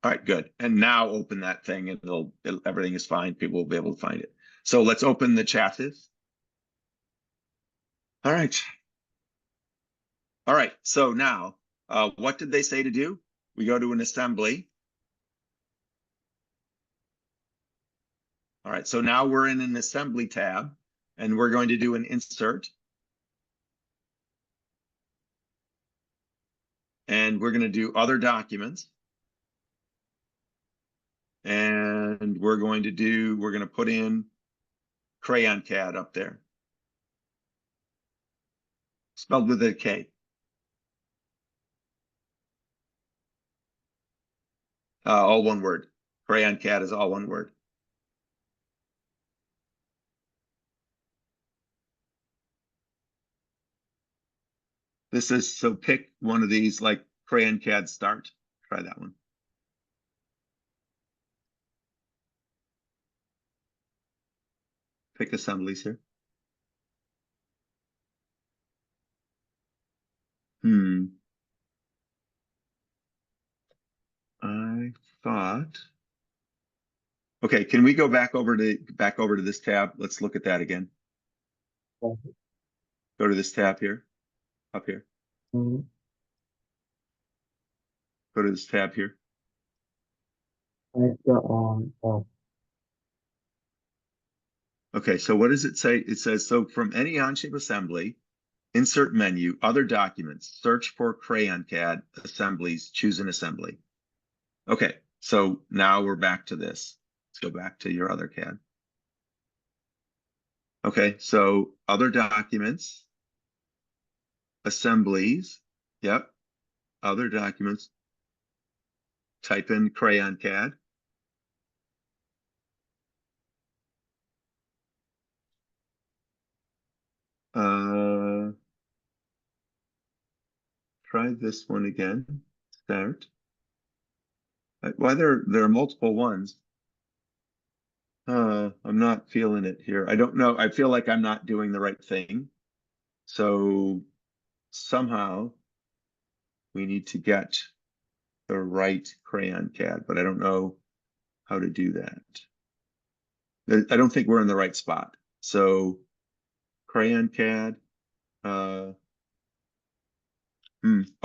All right, good. And now open that thing and everything is fine. People will be able to find it. So let's open the chassis. All right. All right, so now, what did they say to do? We go to an assembly. All right, so now we're in an assembly tab, and we're going to do an insert. And we're going to do other documents. And we're going to put in Crayon CAD up there. Spelled with a K. All one word. Crayon CAD is all one word. This is, so pick one of these, like Crayon CAD Start. Try that one. Pick assemblies here. I thought. Okay, can we go back over to this tab? Let's look at that again. Go to this tab here, up here. Mhm. Go to this tab here. I've got oh, Okay, so what does it say? It says, so from any Onshape assembly, insert menu, other documents, search for Crayon CAD assemblies, choose an assembly. Okay, so now we're back to this. Let's go back to your other CAD. Okay, so other documents, assemblies, yep, other documents, type in Crayon CAD. Try this one again. Start. Why there are multiple ones. I'm not feeling it here. I don't know. I feel like I'm not doing the right thing. So somehow we need to get the right Crayon CAD, but I don't know how to do that. I don't think we're in the right spot. So Crayon CAD.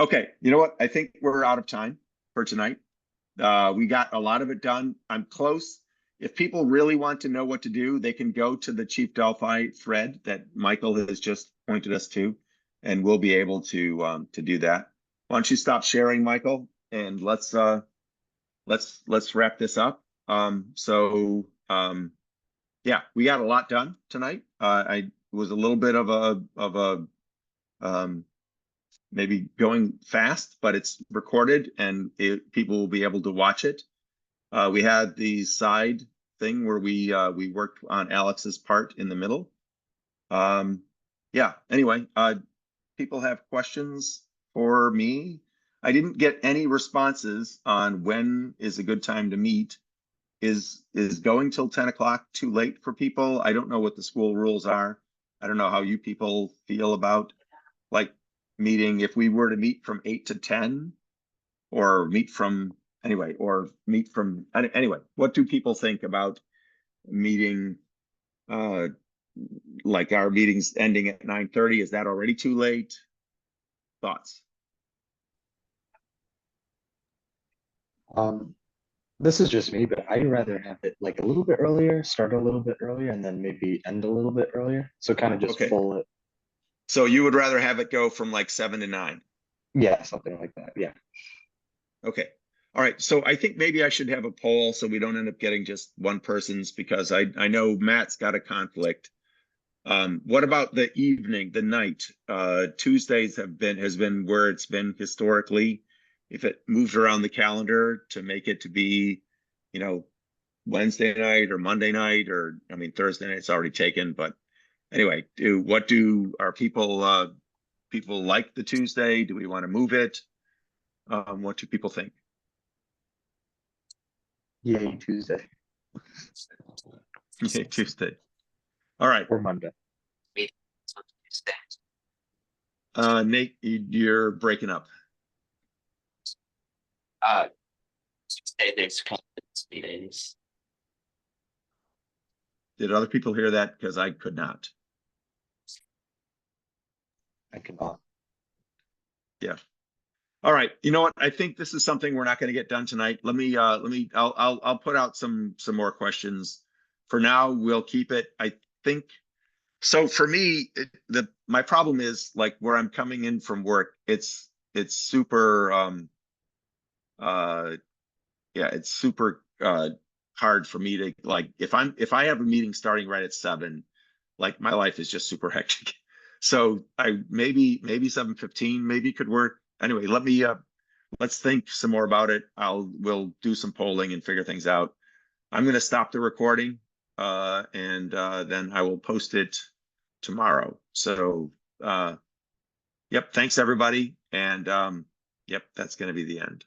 Okay, you know what? I think we're out of time for tonight. We got a lot of it done. I'm close. If people really want to know what to do, they can go to the Chief Delphi thread that Michael has just pointed us to, and we'll be able to do that. Why don't you stop sharing, Michael, and let's wrap this up. Yeah, we got a lot done tonight. I was a little bit of a maybe going fast, but it's recorded and people will be able to watch it. We had the side thing where we worked on Alex's part in the middle. Yeah, anyway, people have questions for me. I didn't get any responses on when is a good time to meet. Is going till 10 o'clock too late for people? I don't know what the school rules are. I don't know how you people feel about like meeting, if we were to meet from 8 to 10 or meet from anyway, what do people think about meeting, like our meetings ending at 9:30? Is that already too late? Thoughts? This is just me, but I'd rather have it like a little bit earlier, start a little bit earlier, and then maybe end a little bit earlier. So kind of just Okay. full it. So you would rather have it go from like 7 to 9? Yeah, something like that. Yeah. Okay. All right. So I think maybe I should have a poll so we don't end up getting just one person's, because I know Matt's got a conflict. What about the evening, the night? Tuesdays has been where it's been historically. If it moves around the calendar to make it to be, you know, Wednesday night or Monday night, or I mean Thursday night's already taken, but anyway, are people people like the Tuesday? Do we want to move it? What do people think? Yay, Tuesday Yeah, Tuesday. All right. or Monday. Nate, you're breaking up. Tuesday there's conference meetings. Did other people hear that? Because I could not. I cannot. Yeah. All right. You know what? I think this is something we're not going to get done tonight. I'll put out some more questions. For now, we'll keep it. I think so. For me, my problem is like where I'm coming in from work. It's super it's super hard for me to like if I have a meeting starting right at 7, like my life is just super hectic. So I maybe 7:15 maybe could work. Anyway, let's think some more about it. We'll do some polling and figure things out. I'm going to stop the recording and then I will post it tomorrow. So yep, thanks everybody. And yep, that's going to be the end.